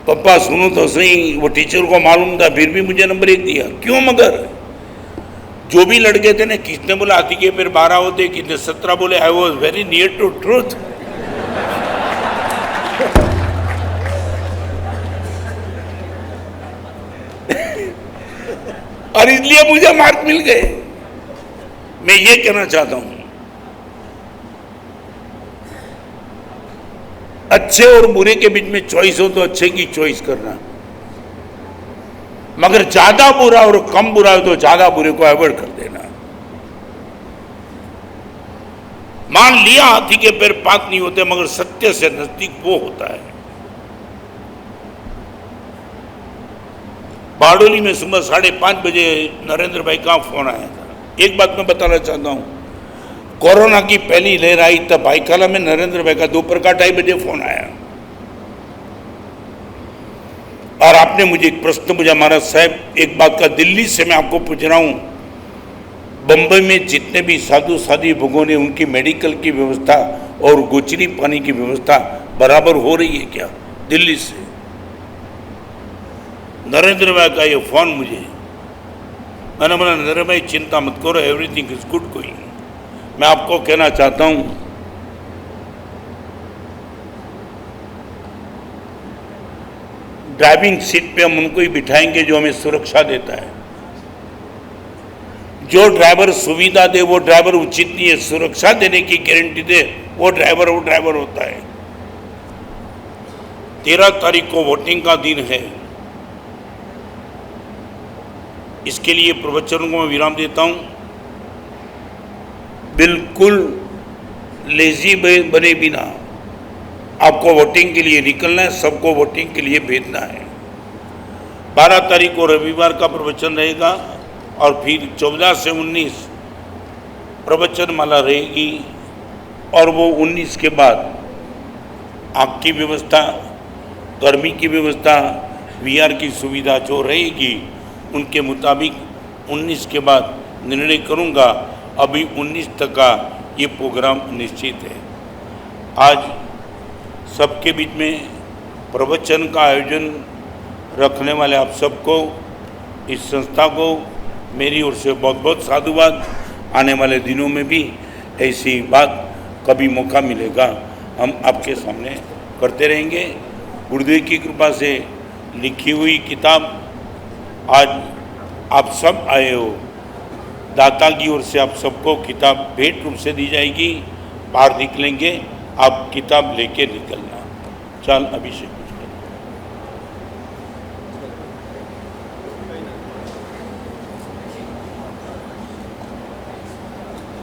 पापा सुनो तो सही, वो टीचर को मालूम था फिर भी मुझे नंबर 1 दिया। क्यों? मगर जो भी लड़के थे ना, किसने बोला हाथी के पैर 12 होते, किसने 17 बोले। I was very near to truth. और इसलिए मुझे मार्क मिल गए। मैं ये कहना चाहता हूं, अच्छे और बुरे के बीच में चॉइस हो तो अच्छे की चॉइस करना, मगर ज्यादा बुरा और कम बुरा हो तो ज्यादा बुरे को अवॉइड कर देना। मान लिया हाथी के पैर 5 नहीं होते, मगर सत्य से नजदीक वो होता है। बारडोली में सुबह 5:30 बजे नरेंद्र भाई का फोन आया था। एक बात मैं बताना चाहता हूं, कोरोना की पहली लहर आई तब भाईकाला में नरेंद्र भाई का दोपहर का 2:30 बजे फोन आया और आपने मुझे एक प्रश्न पूछा, महाराज साहब एक बात का दिल्ली से मैं आपको पूछ रहा हूं, बम्बई में जितने भी साधु साधी भगवान है उनकी मेडिकल की व्यवस्था और गुचरी पानी की व्यवस्था बराबर हो रही है क्या? दिल्ली से नरेंद्र भाई का ये फोन मुझे, मैंने बोला नरेंद्र भाई चिंता मत करो, एवरीथिंग इज गुड गोइंग। मैं आपको कहना चाहता हूं ड्राइविंग सीट पे हम उनको ही बिठाएंगे जो हमें सुरक्षा देता है। जो ड्राइवर सुविधा दे वो ड्राइवर उचित नहीं है, सुरक्षा देने की गारंटी दे वो ड्राइवर होता है। 13 तारीख को वोटिंग का दिन है, इसके लिए प्रवचनों को मैं विराम देता हूं। बिल्कुल लेजी बने बिना आपको वोटिंग के लिए निकलना है, सबको वोटिंग के लिए भेजना है। 12 तारीख को रविवार का प्रवचन रहेगा और फिर 14 से 19 प्रवचन माला रहेगी और वो 19 के बाद आग की व्यवस्था, गर्मी की व्यवस्था, वीआर की सुविधा जो रहेगी उनके मुताबिक 19 के बाद निर्णय करूंगा। अभी 19 तक का ये प्रोग्राम निश्चित है। आज सबके बीच में प्रवचन का आयोजन रखने वाले आप सबको, इस संस्था को मेरी ओर से बहुत बहुत साधुवाद। आने वाले दिनों में भी ऐसी बात कभी मौका मिलेगा हम आपके सामने करते रहेंगे। गुरुदेव की कृपा से लिखी हुई किताब आज आप सब आए हो, दाता की ओर से आप सबको किताब भेंट रूप से दी जाएगी। बाहर निकलेंगे आप किताब लेके निकलना। चल अभिषेक।